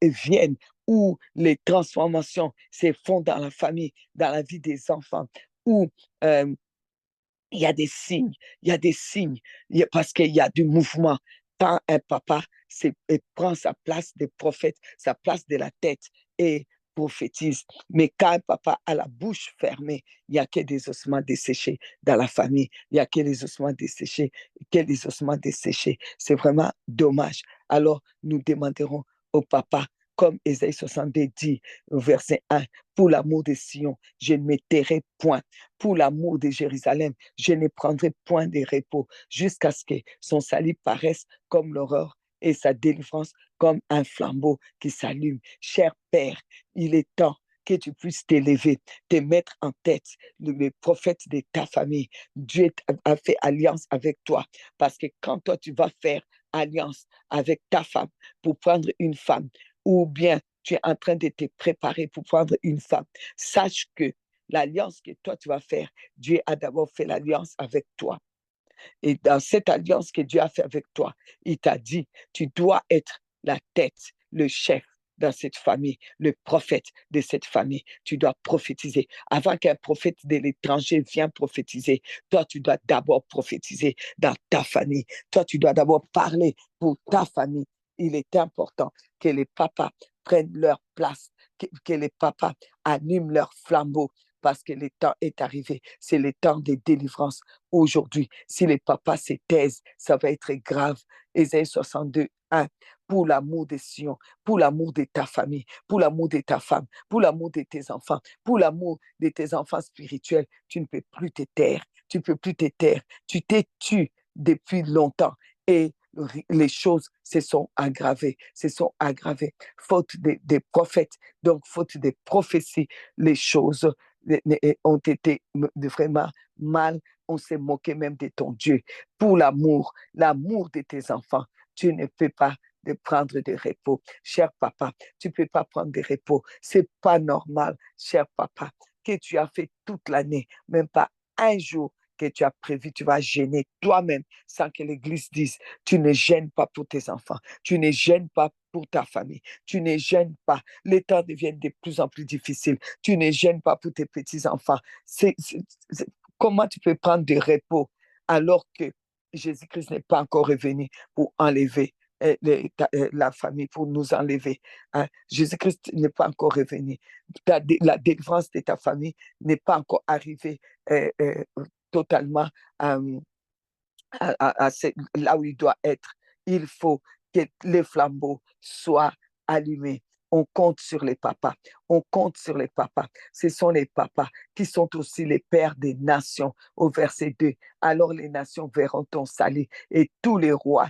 viennent, où les transformations se font dans la famille, dans la vie des enfants, où euh, il y a des signes, il y a des signes, parce qu'il y a du mouvement. Quand un papa prend sa place de prophète, sa place de la tête et prophétise. Mais quand un papa a la bouche fermée, il n'y a que des ossements desséchés dans la famille. Il n'y a que des ossements desséchés, que des ossements desséchés. C'est vraiment dommage. Alors, nous demanderons au papa, comme Ésaïe 62 dit, verset 1, pour l'amour de Sion, je ne me tairai point. Pour l'amour de Jérusalem, je ne prendrai point de repos jusqu'à ce que son salut paraisse comme l'aurore et sa délivrance comme un flambeau qui s'allume. Cher Père, il est temps que tu puisses t'élever, te mettre en tête le prophète de ta famille. Dieu a fait alliance avec toi parce que quand toi tu vas faire alliance avec ta femme pour prendre une femme, ou bien tu es en train de te préparer pour prendre une femme, sache que l'alliance que toi tu vas faire, Dieu a d'abord fait l'alliance avec toi. Et dans cette alliance que Dieu a fait avec toi, il t'a dit, tu dois être la tête, le chef dans cette famille, le prophète de cette famille. Tu dois prophétiser. Avant qu'un prophète de l'étranger vienne prophétiser, toi, tu dois d'abord prophétiser dans ta famille. Toi, tu dois d'abord parler pour ta famille. Il est important que les papas prennent leur place, que les papas animent leur flambeau parce que le temps est arrivé. C'est le temps de délivrance aujourd'hui. Si les papas se taisent, ça va être grave. Ésaïe 62, 1. Pour l'amour de Sion, pour l'amour de ta famille, pour l'amour de ta femme, pour l'amour de tes enfants, pour l'amour de tes enfants spirituels, tu ne peux plus te taire. Tu ne peux plus te taire. Tu t'es tu depuis longtemps et les choses se sont aggravées. Faute des prophètes, donc faute des prophéties, les choses ont été vraiment mal. On s'est moqué même de ton Dieu. Pour l'amour de tes enfants, tu ne peux pas de prendre de repos. Cher papa, tu ne peux pas prendre de repos. C'est pas normal, cher papa, que tu as fait toute l'année, même pas un jour que tu as prévu, tu vas gêner toi-même sans que l'Église dise, tu ne gênes pas pour tes enfants, tu ne gênes pas pour ta famille, tu ne gênes pas. Les temps deviennent de plus en plus difficiles, tu ne gênes pas pour tes petits-enfants. Comment tu peux prendre du repos alors que Jésus-Christ n'est pas encore revenu pour enlever la famille, pour nous enlever. Hein? Jésus-Christ n'est pas encore revenu. La délivrance de ta famille n'est pas encore arrivée totalement là où il doit être. Il faut que les flambeaux soient allumés. On compte sur les papas. On compte sur les papas. Ce sont les papas qui sont aussi les pères des nations. Au verset 2, alors les nations verront ton salut et tous les rois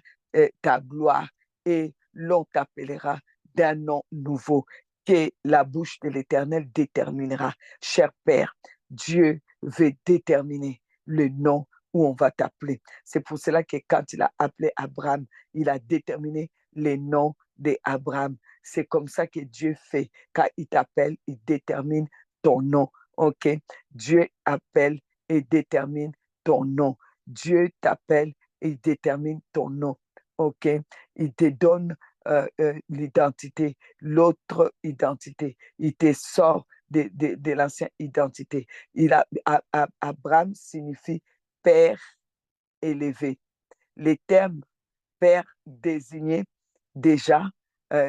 ta gloire et l'on t'appellera d'un nom nouveau que la bouche de l'Éternel déterminera. Cher Père, Dieu veut déterminer le nom où on va t'appeler. C'est pour cela que quand il a appelé Abraham, il a déterminé les noms d'Abraham. C'est comme ça que Dieu fait. Quand il t'appelle, il détermine ton nom. OK? Dieu appelle et détermine ton nom. Dieu t'appelle et détermine ton nom. OK? Il te donne l'identité, l'autre identité. Il te sort de l'ancienne identité. Abraham signifie père élevé. Les termes père désigné déjà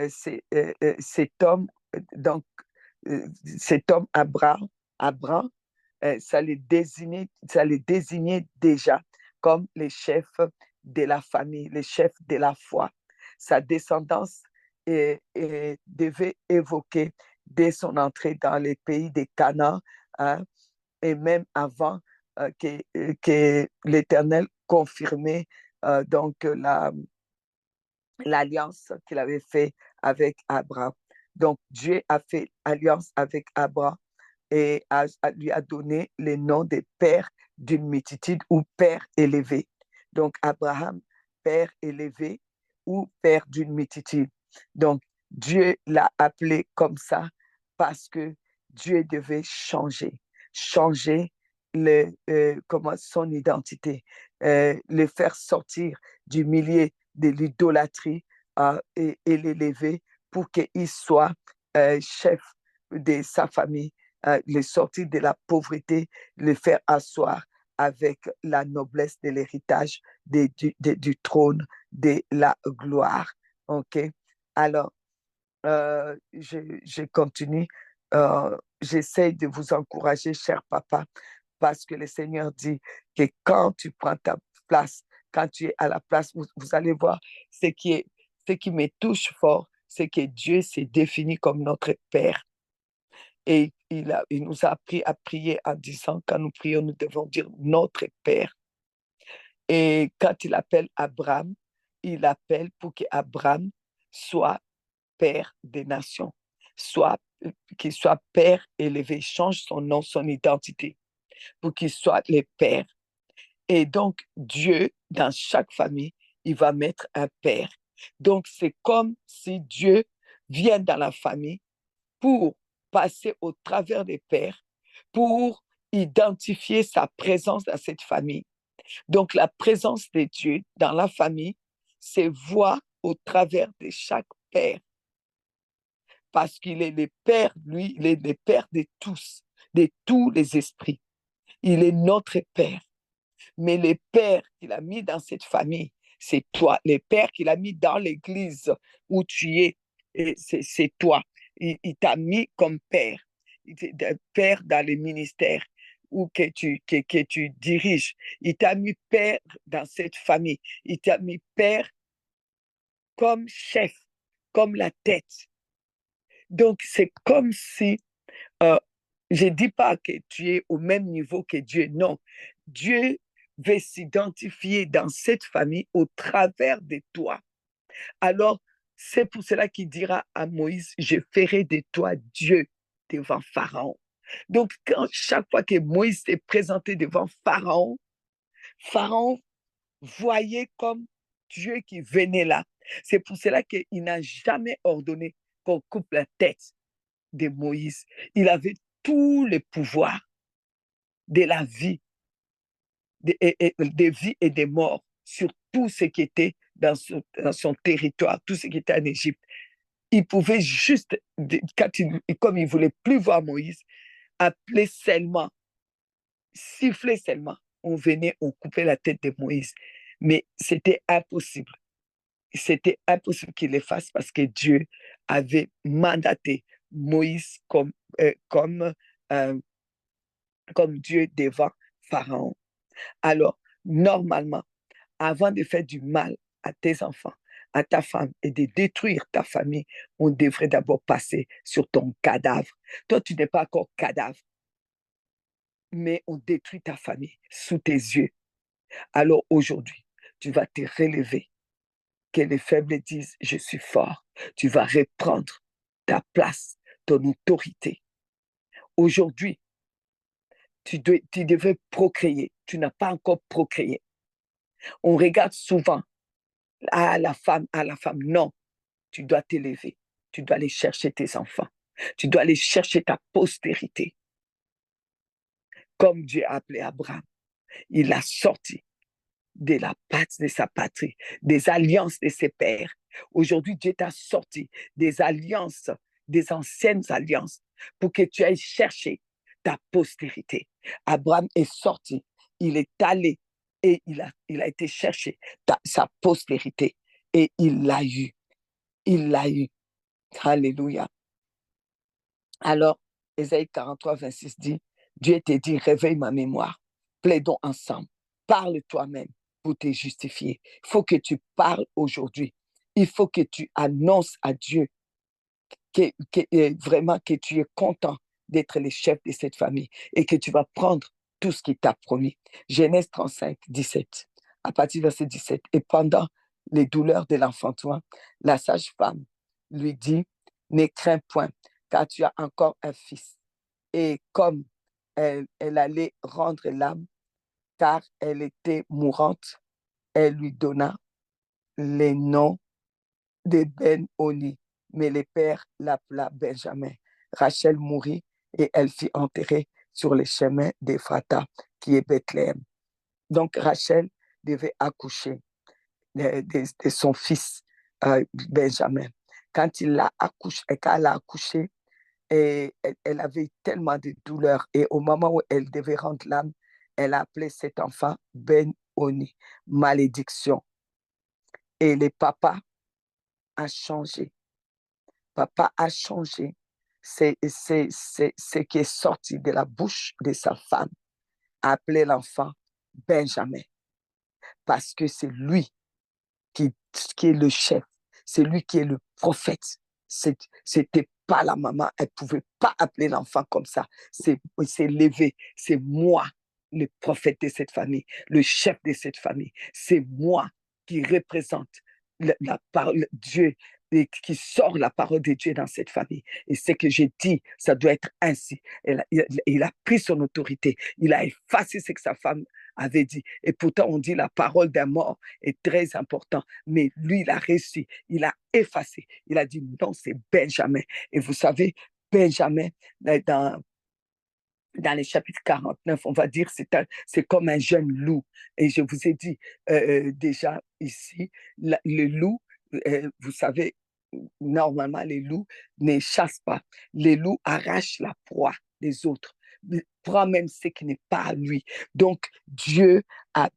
cet homme, donc cet homme Abraham, ça les désignait déjà comme les chefs de la famille, les chefs de la foi. Sa descendance devait évoquer dès son entrée dans les pays des Canaan, hein, et même avant que l'Éternel confirmait donc l'alliance qu'il avait fait avec Abraham. Donc Dieu a fait alliance avec Abraham et lui a donné les noms des pères d'une multitude ou père élevé. Donc Abraham, père élevé ou père d'une multitude. Donc Dieu l'a appelé comme ça parce que Dieu devait changer comment, son identité, le faire sortir du milieu de l'idolâtrie et l'élever pour qu'il soit chef de sa famille, le sortir de la pauvreté, le faire asseoir avec la noblesse de l'héritage du trône de la gloire. OK? Alors, je continue. J'essaie de vous encourager, cher papa, parce que le Seigneur dit que quand tu prends ta place, quand tu es à la place, vous allez voir ce qui me touche fort, c'est que Dieu s'est défini comme notre Père. Et il nous a appris à prier en disant, quand nous prions, nous devons dire notre Père. Et quand il appelle Abraham, il appelle pour qu'Abraham soit Père des nations, soit qu'il soit Père élevé, change son nom, son identité, pour qu'il soit le Père. Et donc, Dieu, dans chaque famille, il va mettre un Père. Donc, c'est comme si Dieu vient dans la famille pour passer au travers des pères, pour identifier sa présence dans cette famille. Donc, la présence de Dieu dans la famille se voit au travers de chaque père, parce qu'il est le Père, lui, il est le Père de tous les esprits. Il est notre Père. Mais le Père qu'il a mis dans cette famille, c'est toi. Le Père qu'il a mis dans l'église où tu es, c'est toi. Il t'a mis comme Père. Père dans les ministères où que tu diriges. Il t'a mis Père dans cette famille. Il t'a mis Père comme chef, comme la tête. Donc, c'est comme si, euh, je ne dis pas que tu es au même niveau que Dieu, non. Dieu veut s'identifier dans cette famille au travers de toi. Alors, c'est pour cela qu'il dira à Moïse, je ferai de toi Dieu devant Pharaon. Donc, chaque fois que Moïse s'est présenté devant Pharaon, Pharaon voyait comme Dieu qui venait là. C'est pour cela qu'il n'a jamais ordonné qu'on coupe la tête de Moïse. Il avait tout le pouvoir de la vie, des vies et des morts sur tout ce qui était dans son territoire, tout ce qui était en Égypte. Il pouvait juste, comme il ne voulait plus voir Moïse, appeler seulement, siffler seulement. On venait, on coupait la tête de Moïse. Mais c'était impossible. C'était impossible qu'il le fasse parce que Dieu avait mandaté Moïse euh, comme Dieu devant Pharaon. Alors, normalement, avant de faire du mal à tes enfants, à ta femme et de détruire ta famille, on devrait d'abord passer sur ton cadavre. Toi, tu n'es pas encore cadavre, mais on détruit ta famille sous tes yeux. Alors aujourd'hui, tu vas te relever, que les faibles disent, je suis fort. Tu vas reprendre ta place, ton autorité. Aujourd'hui, tu devais procréer. Tu n'as pas encore procréé. On regarde souvent à la femme. Non, tu dois t'élever. Tu dois aller chercher tes enfants. Tu dois aller chercher ta postérité. Comme Dieu a appelé Abraham. Il l'a sorti de la patte de sa patrie, des alliances de ses pères. Aujourd'hui, Dieu t'a sorti des alliances, des anciennes alliances, pour que tu ailles chercher ta postérité. Abraham est sorti, il est allé et il a été chercher sa postérité et il l'a eu. Il l'a eu. Alléluia. Alors, Ésaïe 43, 26 dit, Dieu te dit, réveille ma mémoire, plaidons ensemble, parle toi-même pour te justifier. Il faut que tu parles aujourd'hui. Il faut que tu annonces à Dieu vraiment que tu es content d'être les chefs de cette famille et que tu vas prendre tout ce qu'il t'a promis. Genèse 35, 17, à partir du verset 17. Et pendant les douleurs de l'enfantement, la sage-femme lui dit, ne crains point, car tu as encore un fils. Et comme elle allait rendre l'âme, car elle était mourante, elle lui donna les noms de Ben-Oni, mais le père l'appela Benjamin. Rachel mourut et elle fut enterrée sur les chemins d'Ephrata, qui est Bethléem. Donc Rachel devait accoucher de son fils Benjamin. Quand elle a accouché, et elle avait tellement de douleurs. Et au moment où elle devait rendre l'âme, elle a appelé cet enfant Ben-Oni, malédiction. Et le papa a changé. Papa a changé. C'est ce qui est sorti de la bouche de sa femme, a appelé l'enfant Benjamin, parce que c'est lui qui est le chef, c'est lui qui est le prophète. C'était pas la maman, elle pouvait pas appeler l'enfant comme ça. C'est levé, c'est moi, le prophète de cette famille, le chef de cette famille. C'est moi qui représente la parole de Dieu et qui sort la parole de Dieu dans cette famille. Et ce que j'ai dit, ça doit être ainsi. Il a pris son autorité, il a effacé ce que sa femme avait dit. Et pourtant, on dit la parole d'un mort est très importante. Mais lui, il a réussi. Il a effacé. Il a dit non, c'est Benjamin. Et vous savez, Benjamin, dans les chapitres 49, on va dire, c'est comme un jeune loup. Et je vous ai dit déjà ici, le loup, vous savez, normalement, les loups ne chassent pas. Les loups arrachent la proie des autres, prend même ce qui n'est pas à lui. Donc, Dieu a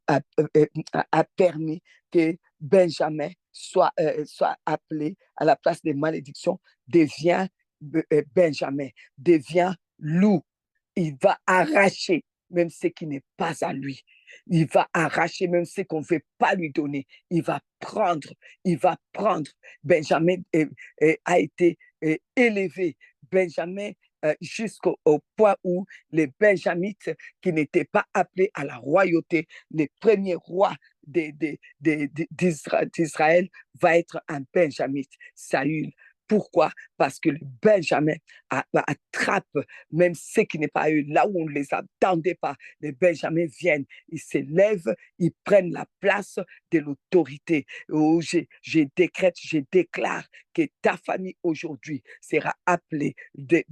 permis que Benjamin soit appelé à la place des malédictions, devient Benjamin, devient loup. Il va arracher même ce qui n'est pas à lui. Il va arracher même ce qu'on ne veut pas lui donner. Il va prendre. Benjamin a été élevé. Benjamin jusqu'au point où les Benjamites, qui n'étaient pas appelés à la royauté, les premiers rois d'Israël, va être un Benjamite, Saül. Pourquoi? Parce que le Benjamin attrape même ce qui n'est pas eux, là où on ne les attendait pas. Les Benjamins viennent, ils s'élèvent, ils prennent la place de l'autorité. Oh, je décrète, je déclare que ta famille aujourd'hui sera appelée des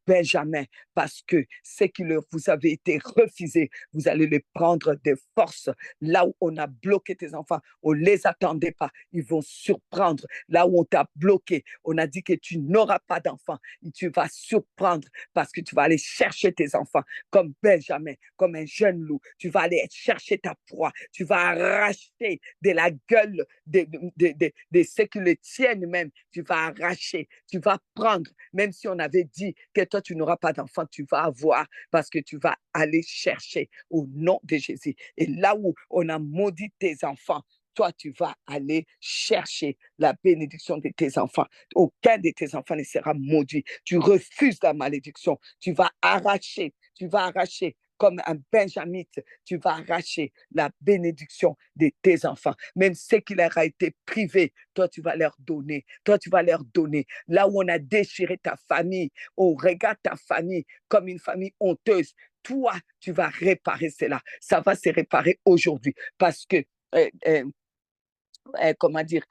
Benjamins, parce que ce qui vous avez été refusé, vous allez les prendre de force. Là où on a bloqué tes enfants, on ne les attendait pas, ils vont surprendre. Là où on t'a bloqué, on a dit que tu n'auras pas d'enfants, tu vas surprendre, parce que tu vas aller chercher tes enfants comme Benjamin, comme un jeune loup. Tu vas aller chercher ta proie, tu vas arracher de la gueule de ce qui le tiennent même. Tu vas arracher, tu vas prendre, même si on avait dit que toi tu n'auras pas d'enfants, tu vas avoir, parce que tu vas aller chercher au nom de Jésus. Et là où on a maudit tes enfants, toi, tu vas aller chercher la bénédiction de tes enfants. Aucun de tes enfants ne sera maudit. Tu refuses la malédiction. Tu vas arracher comme un benjamite, tu vas arracher la bénédiction de tes enfants. Même ce qui leur a été privé, toi, tu vas leur donner. Toi, tu vas leur donner. Là où on a déchiré ta famille, on regarde ta famille comme une famille honteuse. Toi, tu vas réparer cela. Ça va se réparer aujourd'hui, parce que comment dire,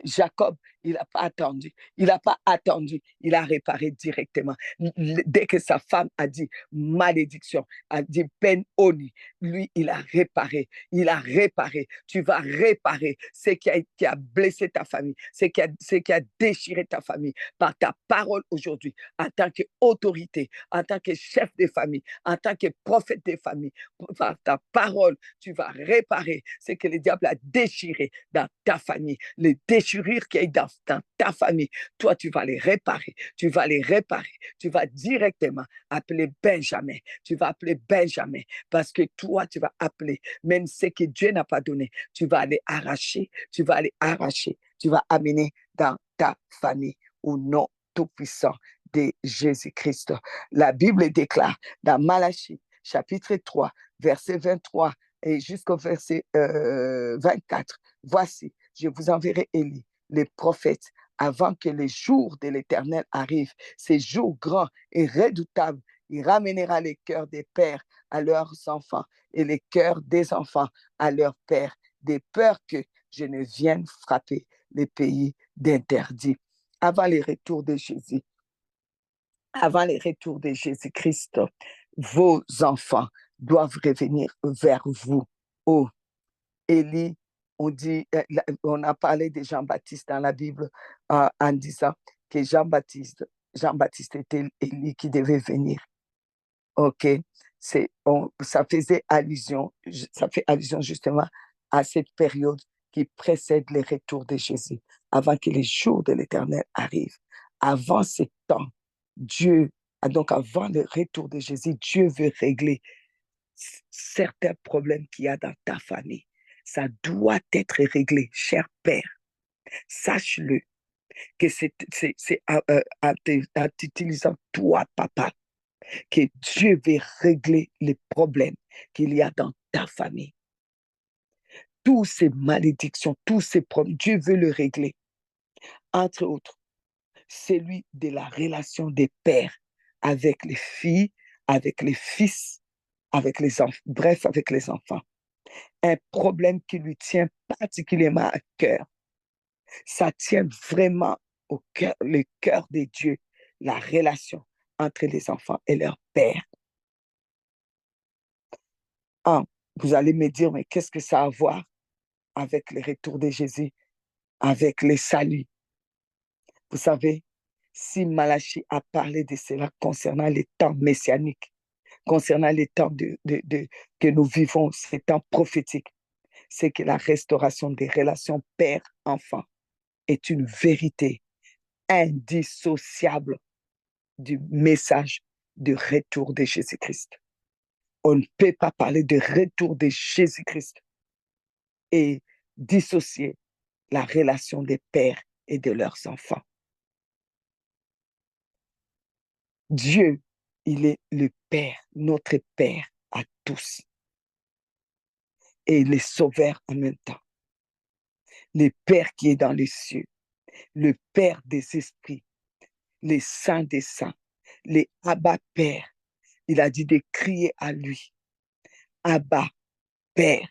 Jacob, il n'a pas attendu. Il n'a pas attendu. Il a réparé directement. Dès que sa femme a dit malédiction, a dit Ben-Oni, lui, il a réparé. Il a réparé. Tu vas réparer ce qui a blessé ta famille, ce qui a déchiré ta famille par ta parole aujourd'hui, en tant qu'autorité, en tant que chef de famille, en tant que prophète de famille. Par ta parole, tu vas réparer ce que le diable a déchiré dans ta famille, les déchirures qu'il y a dans ta famille. Toi, tu vas les réparer. Tu vas les réparer. Tu vas directement appeler Benjamin. Tu vas appeler Benjamin, parce que toi, tu vas appeler même ce que Dieu n'a pas donné. Tu vas aller arracher. Tu vas aller arracher. Tu vas amener dans ta famille au nom tout-puissant de Jésus-Christ. La Bible déclare dans Malachie, chapitre 3, verset 23 et jusqu'au verset 24, voici, je vous enverrai Élie, les prophètes, avant que les jours de l'Éternel arrivent, ces jours grands et redoutables. Il ramènera les cœurs des pères à leurs enfants et les cœurs des enfants à leurs pères, de peur que je ne vienne frapper les pays d'interdit. Avant les retours de Jésus, avant les retours de Jésus-Christ, vos enfants doivent revenir vers vous. Oh, Élie, on a parlé de Jean-Baptiste dans la Bible en disant que Jean-Baptiste était Élie qui devait venir. OK, ça fait allusion justement à cette période qui précède le retour de Jésus, avant que les jours de l'Éternel arrivent. Avant ce temps, donc avant le retour de Jésus, Dieu veut régler certains problèmes qu'il y a dans ta famille. Ça doit être réglé, cher Père. Sache-le, que c'est en t'utilisant toi, papa, que Dieu veut régler les problèmes qu'il y a dans ta famille. Toutes ces malédictions, tous ces problèmes, Dieu veut le régler. Entre autres, celui de la relation des pères avec les filles, avec les fils, avec les enfants, bref, avec les enfants. Un problème qui lui tient particulièrement à cœur. Ça tient vraiment au cœur, le cœur de Dieu, la relation entre les enfants et leur père. Ah, vous allez me dire, mais qu'est-ce que ça a à voir avec le retour de Jésus, avec le salut? Vous savez, si Malachie a parlé de cela concernant les temps messianiques, concernant les temps que nous vivons, ces temps prophétiques, c'est que la restauration des relations père-enfant est une vérité indissociable du message de retour de Jésus-Christ. On ne peut pas parler de retour de Jésus-Christ et dissocier la relation des pères et de leurs enfants. Dieu, il est le Père, notre Père à tous. Et il est sauveur en même temps. Le Père qui est dans les cieux, le Père des esprits, les saints des saints, les Abba Père. Il a dit de crier à lui. Abba Père.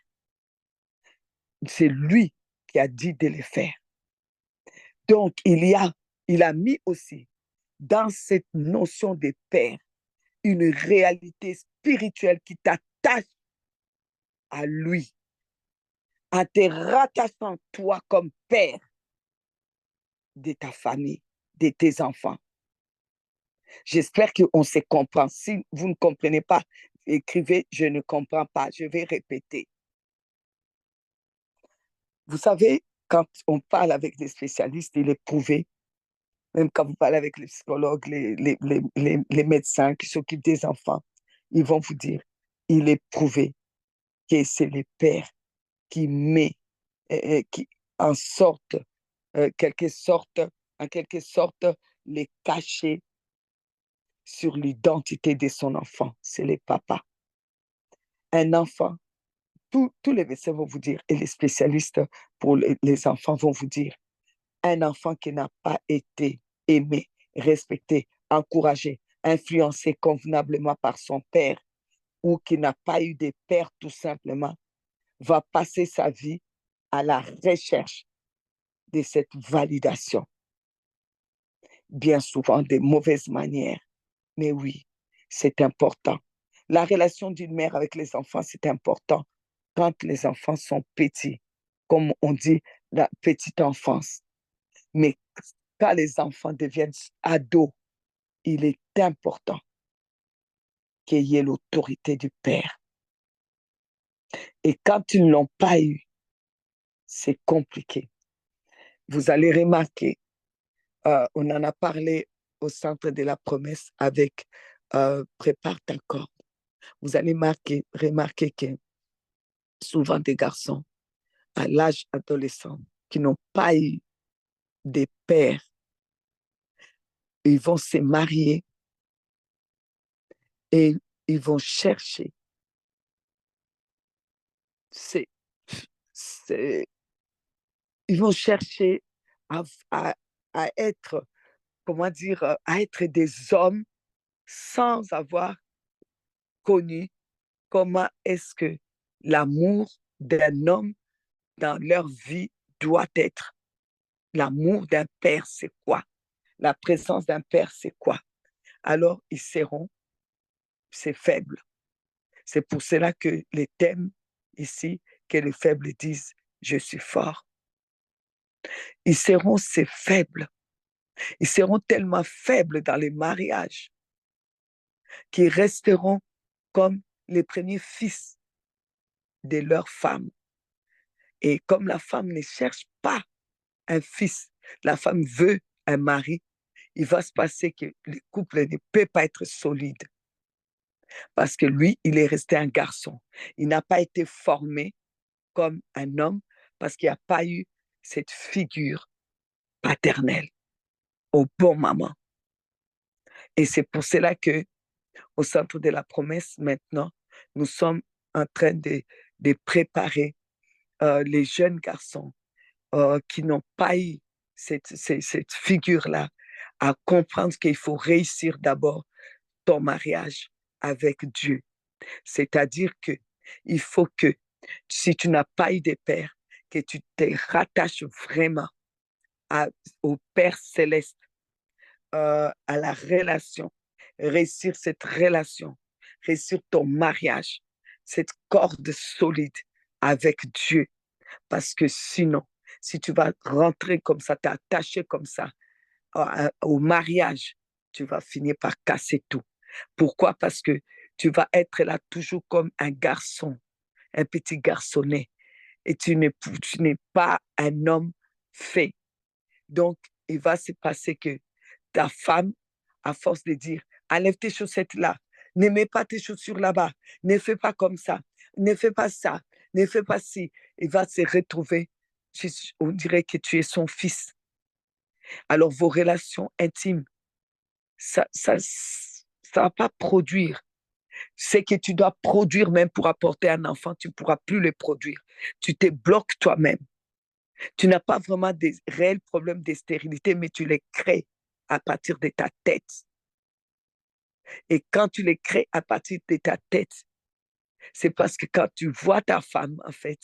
C'est lui qui a dit de le faire. Donc, il a mis aussi dans cette notion de Père une réalité spirituelle qui t'attache à lui, en te rattachant toi comme Père de ta famille, de tes enfants. J'espère qu'on se comprend. Si vous ne comprenez pas, écrivez, je ne comprends pas. Je vais répéter. Vous savez, quand on parle avec des spécialistes, il est prouvé, même quand vous parlez avec les psychologues, les médecins qui s'occupent des enfants, ils vont vous dire, il est prouvé que c'est le père qui met, qui en sorte, en quelque sorte, les cacher sur l'identité de son enfant. C'est le papa. Un enfant, tous les médecins vont vous dire, et les spécialistes pour les enfants vont vous dire, un enfant qui n'a pas été aimé, respecté, encouragé, influencé convenablement par son père ou qui n'a pas eu de père tout simplement, va passer sa vie à la recherche de cette validation. Bien souvent de mauvaises manières. Mais oui, c'est important. La relation d'une mère avec les enfants, c'est important quand les enfants sont petits, comme on dit, la petite enfance. Mais quand les enfants deviennent ados, il est important qu'il y ait l'autorité du père. Et quand ils ne l'ont pas eu, c'est compliqué. Vous allez remarquer, on en a parlé au centre de la promesse avec Prépare ta corde. Vous allez remarquer que souvent des garçons à l'âge adolescent qui n'ont pas eu des pères ils vont se marier et ils vont chercher. C'est, c'est, ils vont chercher à, à, à être, comment dire, à être des hommes sans avoir connu comment est-ce que l'amour d'un homme dans leur vie doit être. L'amour d'un père, c'est quoi? La présence d'un père, c'est quoi? Alors, ils seront, c'est faible. C'est pour cela que les thèmes ici, que les faibles disent, je suis fort. Ils seront ces faibles. Ils seront tellement faibles dans les mariages qu'ils resteront comme les premiers fils de leur femme. Et comme la femme ne cherche pas un fils, la femme veut un mari, il va se passer que le couple ne peut pas être solide parce que lui, il est resté un garçon. Il n'a pas été formé comme un homme parce qu'il n'y a pas eu cette figure paternelle au bon moment. Et c'est pour cela que au centre de la promesse, maintenant, nous sommes en train de préparer les jeunes garçons qui n'ont pas eu cette figure-là à comprendre qu'il faut réussir d'abord ton mariage avec Dieu. C'est-à-dire que il faut que si tu n'as pas eu de père, que tu te rattaches vraiment à, au Père céleste, à la relation, réussir cette relation, réussir ton mariage, cette corde solide avec Dieu. Parce que sinon, si tu vas rentrer comme ça, t'attacher comme ça au mariage, tu vas finir par casser tout. Pourquoi? Parce que tu vas être là toujours comme un garçon, un petit garçonnet, et tu n'es pas un homme fait. Donc, il va se passer que ta femme, à force de dire, enlève tes chaussettes là, ne mets pas tes chaussures là-bas, ne fais pas comme ça, ne fais pas ça, ne fais pas ci, il va se retrouver, on dirait que tu es son fils. Alors, vos relations intimes, ça va pas produire. C'est que tu dois produire même pour apporter un enfant, tu ne pourras plus le produire. Tu te bloques toi-même. Tu n'as pas vraiment des réels problèmes de stérilité, mais tu les crées à partir de ta tête. Et quand tu les crées à partir de ta tête, c'est parce que quand tu vois ta femme, en fait,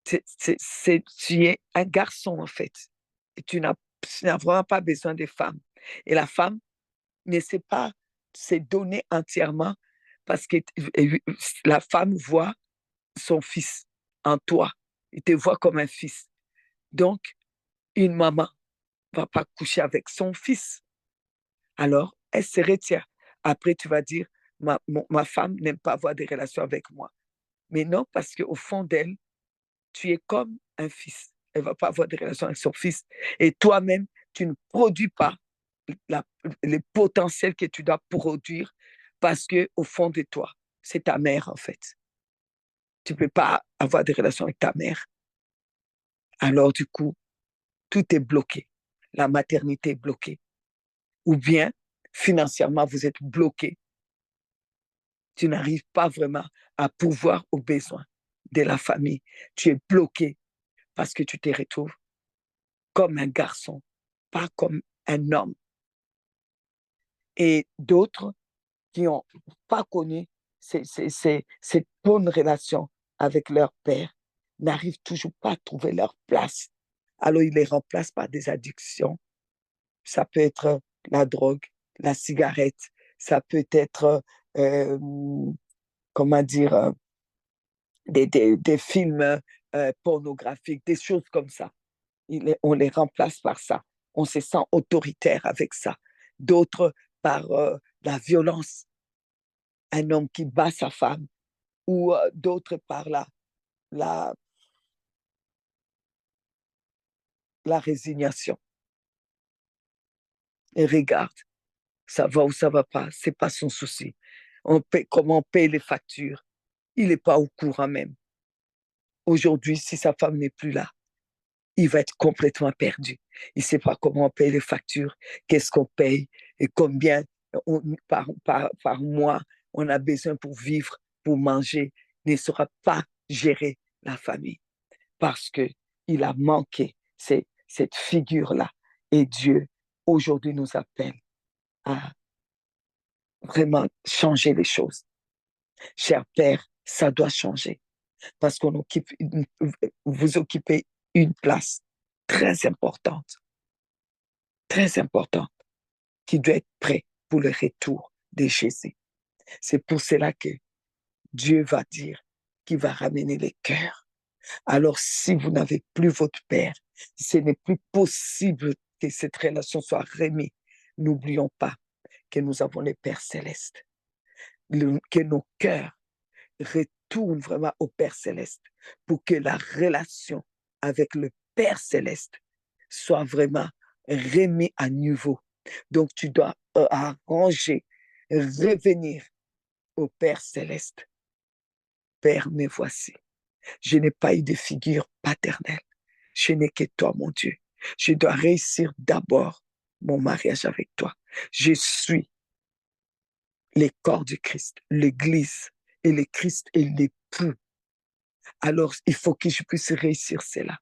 tu es un garçon, en fait. Et tu n'as vraiment pas besoin de femmes. Et la femme ne sait pas se donner entièrement parce que la femme voit son fils en toi. Il te voit comme un fils. Donc, une maman ne va pas coucher avec son fils. Alors, elle se retire. Après, tu vas dire, ma femme n'aime pas avoir des relations avec moi. Mais non, parce qu'au fond d'elle, tu es comme un fils. Elle ne va pas avoir des relations avec son fils. Et toi-même, tu ne produis pas la, le potentiel que tu dois produire parce qu'au fond de toi, c'est ta mère, en fait. Tu ne peux pas avoir des relations avec ta mère. Alors, du coup, tout est bloqué. La maternité est bloquée. Ou bien, financièrement, vous êtes bloqué. Tu n'arrives pas vraiment à pourvoir aux besoins de la famille. Tu es bloqué parce que tu te retrouves comme un garçon, pas comme un homme. Et d'autres qui n'ont pas connu cette bonne relation avec leur père n'arrivent toujours pas à trouver leur place. Alors, ils les remplacent par des addictions. Ça peut être la drogue, la cigarette, ça peut être, euh, comment dire, des films pornographiques, des choses comme ça. On les remplace par ça. On se sent autoritaire avec ça. D'autres par la violence, un homme qui bat sa femme, ou d'autres par la, la résignation. Et regarde, ça va ou ça va pas, c'est pas son souci. Comment on paye les factures, il n'est pas au courant même. Aujourd'hui, si sa femme n'est plus là, il va être complètement perdu. Il ne sait pas comment on paye les factures, qu'est-ce qu'on paye et combien par mois on a besoin pour vivre, pour manger. Il ne saura pas gérer la famille parce qu'il a manqué cette figure-là. Et Dieu, aujourd'hui, nous appelle à vraiment changer les choses. Cher Père, ça doit changer parce vous occupez une place très importante, qui doit être prêt pour le retour de Jésus. C'est pour cela que Dieu va dire qu'il va ramener les cœurs. Alors, si vous n'avez plus votre Père, ce n'est plus possible que cette relation soit remise. N'oublions pas que nous avons le Père céleste, que nos cœurs retournent vraiment au Père céleste pour que la relation avec le Père céleste soit vraiment remise à nouveau. Donc, tu dois arranger, revenir au Père céleste. Père, me voici. Je n'ai pas eu de figure paternelle. Je n'ai que toi, mon Dieu. Je dois réussir d'abord mon mariage avec toi. Je suis les corps du Christ, l'Église, et le Christ est l'époux. Alors, il faut que je puisse réussir cela.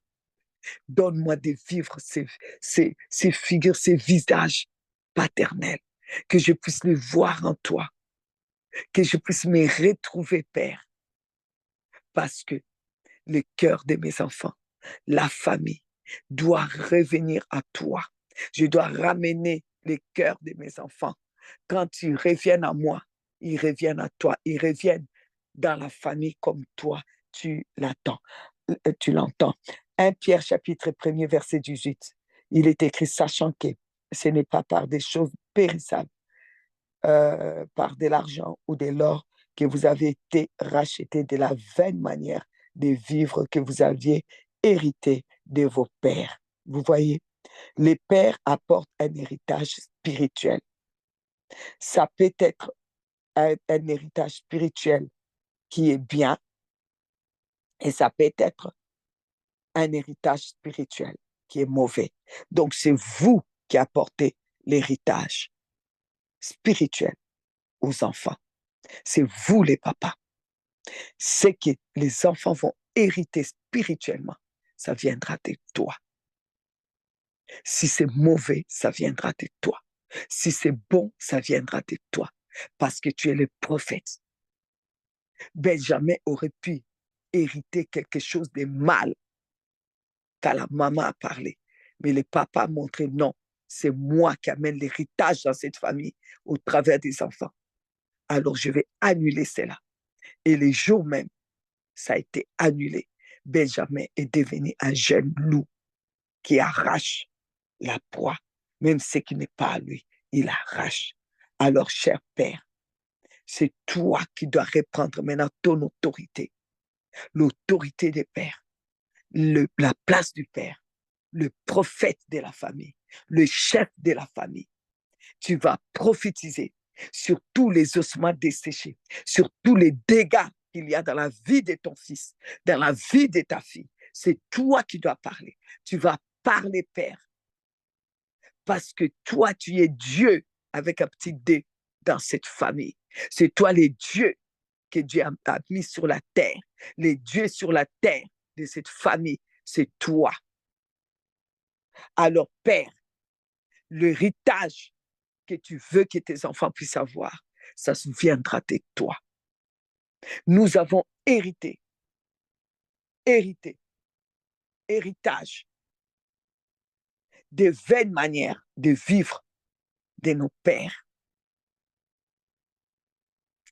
Donne-moi de vivre ces figures, ces visages paternels, que je puisse les voir en toi, que je puisse me retrouver, Père, parce que le cœur de mes enfants, la famille, doit revenir à toi. Je dois ramener le cœur de mes enfants. Quand ils reviennent à moi, ils reviennent à toi. Ils reviennent dans la famille comme toi, tu l'entends. 1 Pierre chapitre 1er verset 18. Il est écrit, sachant que ce n'est pas par des choses périssables, par de l'argent ou de l'or que vous avez été rachetés de la vaine manière de vivre que vous aviez hérité de vos pères. Vous voyez, les pères apportent un héritage spirituel. Ça peut être un héritage spirituel qui est bien et ça peut être un héritage spirituel qui est mauvais. Donc, c'est vous qui apportez l'héritage spirituel aux enfants. C'est vous les papas. Ce que les enfants vont hériter spirituellement, ça viendra de toi. Si c'est mauvais, ça viendra de toi. Si c'est bon, ça viendra de toi. Parce que tu es le prophète. Benjamin aurait pu hériter quelque chose de mal quand la maman a parlé. Mais le papa a montré non, c'est moi qui amène l'héritage dans cette famille au travers des enfants. Alors je vais annuler cela. Et le jour même, ça a été annulé. Benjamin est devenu un jeune loup qui arrache la proie, même ce qui n'est pas à lui, il arrache. Alors, cher Père, c'est toi qui dois reprendre maintenant ton autorité, l'autorité des pères, la place du père, le prophète de la famille, le chef de la famille. Tu vas prophétiser sur tous les ossements desséchés, sur tous les dégâts qu'il y a dans la vie de ton fils, dans la vie de ta fille. C'est toi qui dois parler. Tu vas parler, Père, parce que toi, tu es Dieu avec un petit D dans cette famille. C'est toi les dieux que Dieu a mis sur la terre. Les dieux sur la terre de cette famille, c'est toi. Alors, Père, l'héritage que tu veux que tes enfants puissent avoir, ça se viendra de toi. Nous avons héritage des vaines manières de vivre de nos pères.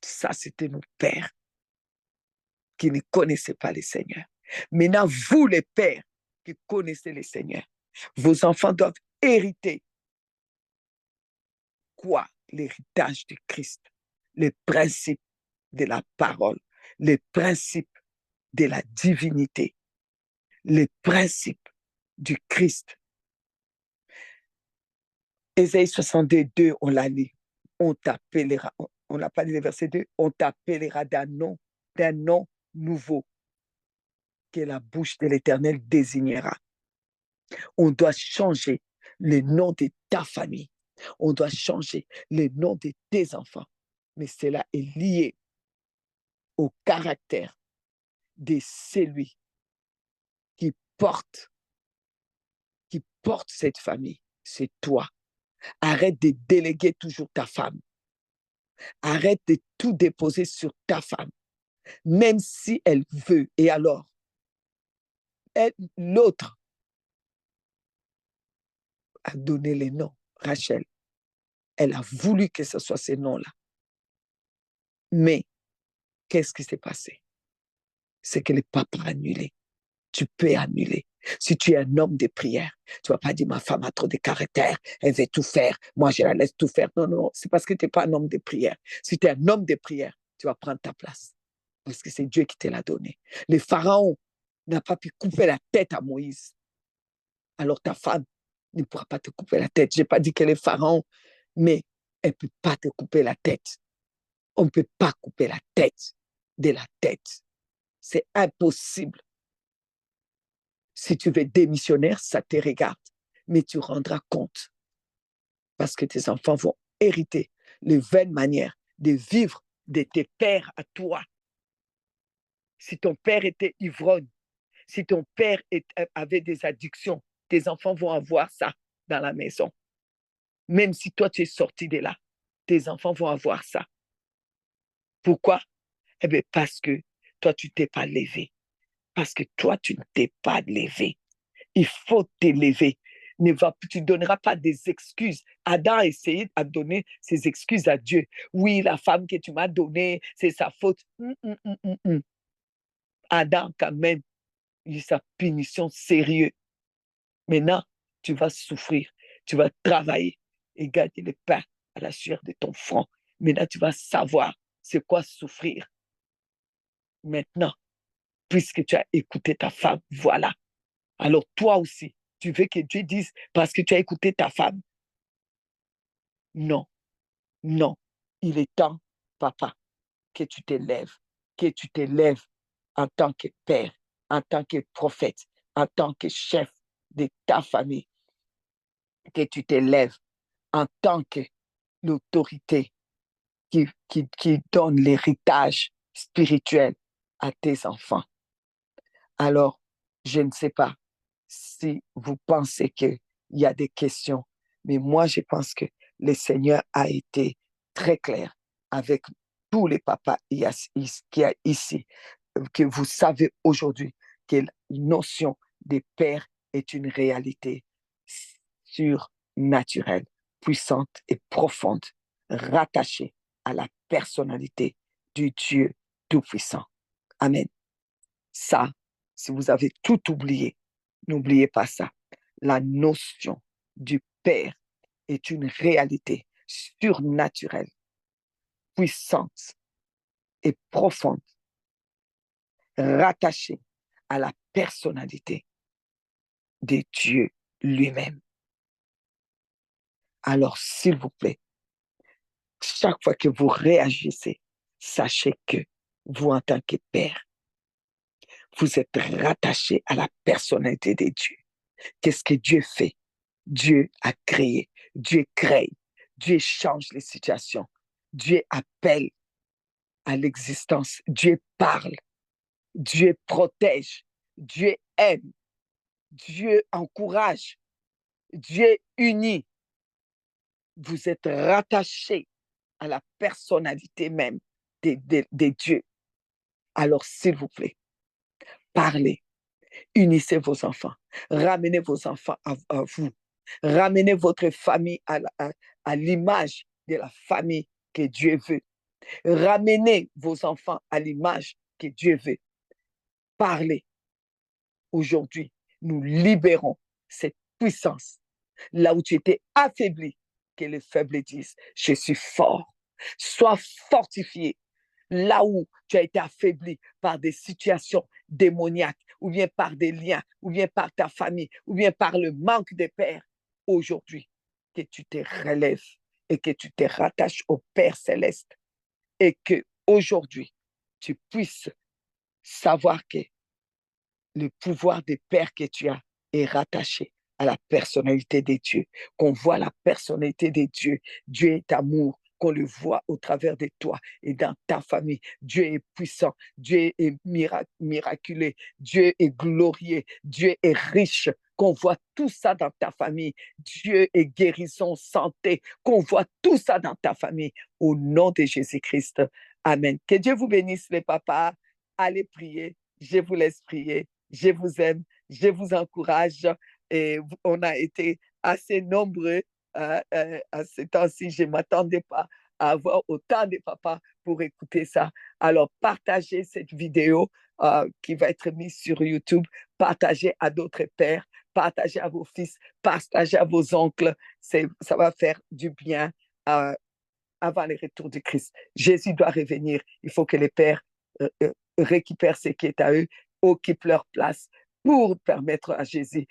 Ça, c'était nos pères qui ne connaissaient pas le Seigneur. Maintenant, vous, les pères qui connaissez le Seigneur, vos enfants doivent hériter quoi? L'héritage du Christ, les principes de la parole, les principes de la divinité, les principes du Christ. Ésaïe 62, on l'a lu. On t'appellera, on n'a pas dit le verset 2, on t'appellera d'un nom nouveau que la bouche de l'Éternel désignera. On doit changer le nom de ta famille. On doit changer le nom de tes enfants. Mais cela est lié au caractère de celui qui porte, qui porte cette famille. C'est toi. Arrête de déléguer toujours ta femme. Arrête de tout déposer sur ta femme. Même si elle veut. Et alors, l'autre a donné les noms. Rachel, elle a voulu que ce soit ces noms-là. Mais qu'est-ce qui s'est passé? C'est que le papa a annulé. Tu peux annuler. Si tu es un homme de prière, tu ne vas pas dire ma femme a trop de caractère, elle veut tout faire, moi je la laisse tout faire. Non, non, c'est parce que tu n'es pas un homme de prière. Si tu es un homme de prière, tu vas prendre ta place. Parce que c'est Dieu qui te l'a donné. Le pharaon n'a pas pu couper la tête à Moïse. Alors ta femme ne pourra pas te couper la tête. Je n'ai pas dit qu'elle est pharaon, mais elle ne peut pas te couper la tête. On ne peut pas couper la tête de la tête. C'est impossible. Si tu veux démissionnaire, ça te regarde, mais tu rendras compte parce que tes enfants vont hériter les vaines manières de vivre de tes pères à toi. Si ton père était ivrogne, si ton père avait des addictions, tes enfants vont avoir ça dans la maison. Même si toi, tu es sorti de là, tes enfants vont avoir ça. Pourquoi? Eh bien, parce que toi, tu ne t'es pas levé. Parce que toi, tu ne t'es pas levé. Il faut t'élever. Tu ne donneras pas des excuses. Adam a essayé de donner ses excuses à Dieu. Oui, la femme que tu m'as donnée, c'est sa faute. Adam, quand même, il a sa punition sérieuse. Maintenant, tu vas souffrir. Tu vas travailler et gagner le pain à la sueur de ton front. Maintenant, tu vas savoir c'est quoi souffrir. Maintenant, puisque tu as écouté ta femme, voilà. Alors toi aussi, tu veux que Dieu dise parce que tu as écouté ta femme? Non, non. Il est temps, papa, que tu t'élèves en tant que père, en tant que prophète, en tant que chef de ta famille, que tu t'élèves en tant que l'autorité qui donne l'héritage spirituel à tes enfants. Alors, je ne sais pas si vous pensez qu'il y a des questions, mais moi, je pense que le Seigneur a été très clair avec tous les papas qu'il y a ici, que vous savez aujourd'hui que la notion des pères est une réalité surnaturelle, puissante et profonde, rattachée à la personnalité du Dieu Tout-Puissant. Amen. Ça, si vous avez tout oublié, n'oubliez pas ça. La notion du Père est une réalité surnaturelle, puissante et profonde, rattachée à la personnalité de Dieu lui-même. Alors, s'il vous plaît, chaque fois que vous réagissez, sachez que vous, en tant que Père, vous êtes rattaché à la personnalité de Dieu. Qu'est-ce que Dieu fait? Dieu a créé, Dieu crée, Dieu change les situations, Dieu appelle à l'existence, Dieu parle, Dieu protège, Dieu aime, Dieu encourage, Dieu unit. Vous êtes rattaché à la personnalité même de Dieu. Alors, s'il vous plaît, parlez, unissez vos enfants, ramenez vos enfants à vous, ramenez votre famille à l'image de la famille que Dieu veut. Ramenez vos enfants à l'image que Dieu veut. Parlez. Aujourd'hui, nous libérons cette puissance. Là où tu étais affaibli, que les faibles disent, je suis fort. Sois fortifié. Là où tu as été affaibli par des situations démoniaques, ou bien par des liens, ou bien par ta famille, ou bien par le manque de père, aujourd'hui, que tu te relèves et que tu te rattaches au Père céleste et que aujourd'hui, tu puisses savoir que le pouvoir des pères que tu as est rattaché à la personnalité de Dieu, qu'on voit la personnalité de Dieu. Dieu est amour, qu'on le voit au travers de toi et dans ta famille. Dieu est puissant, Dieu est miraculeux, Dieu est glorieux, Dieu est riche, qu'on voit tout ça dans ta famille. Dieu est guérison, santé, qu'on voit tout ça dans ta famille. Au nom de Jésus-Christ. Amen. Que Dieu vous bénisse, les papas. Allez prier. Je vous laisse prier. Je vous aime. Je vous encourage. Et on a été assez nombreux à ce temps-ci. Je ne m'attendais pas à avoir autant de papas pour écouter ça. Alors, partagez cette vidéo qui va être mise sur YouTube. Partagez à d'autres pères. Partagez à vos fils. Partagez à vos oncles. Ça va faire du bien avant le retour du Christ. Jésus doit revenir. Il faut que les pères récupèrent ce qui est à eux, occupent leur place pour permettre à Jésus,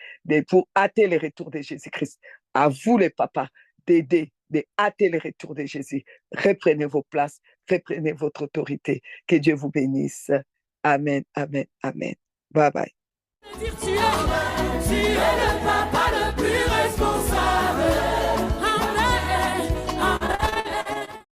pour hâter le retour de Jésus-Christ. À vous, les papas, d'aider, de hâter le retour de Jésus. Reprenez vos places, reprenez votre autorité. Que Dieu vous bénisse. Amen, amen, amen. Bye bye. Tu es le papa le plus responsable.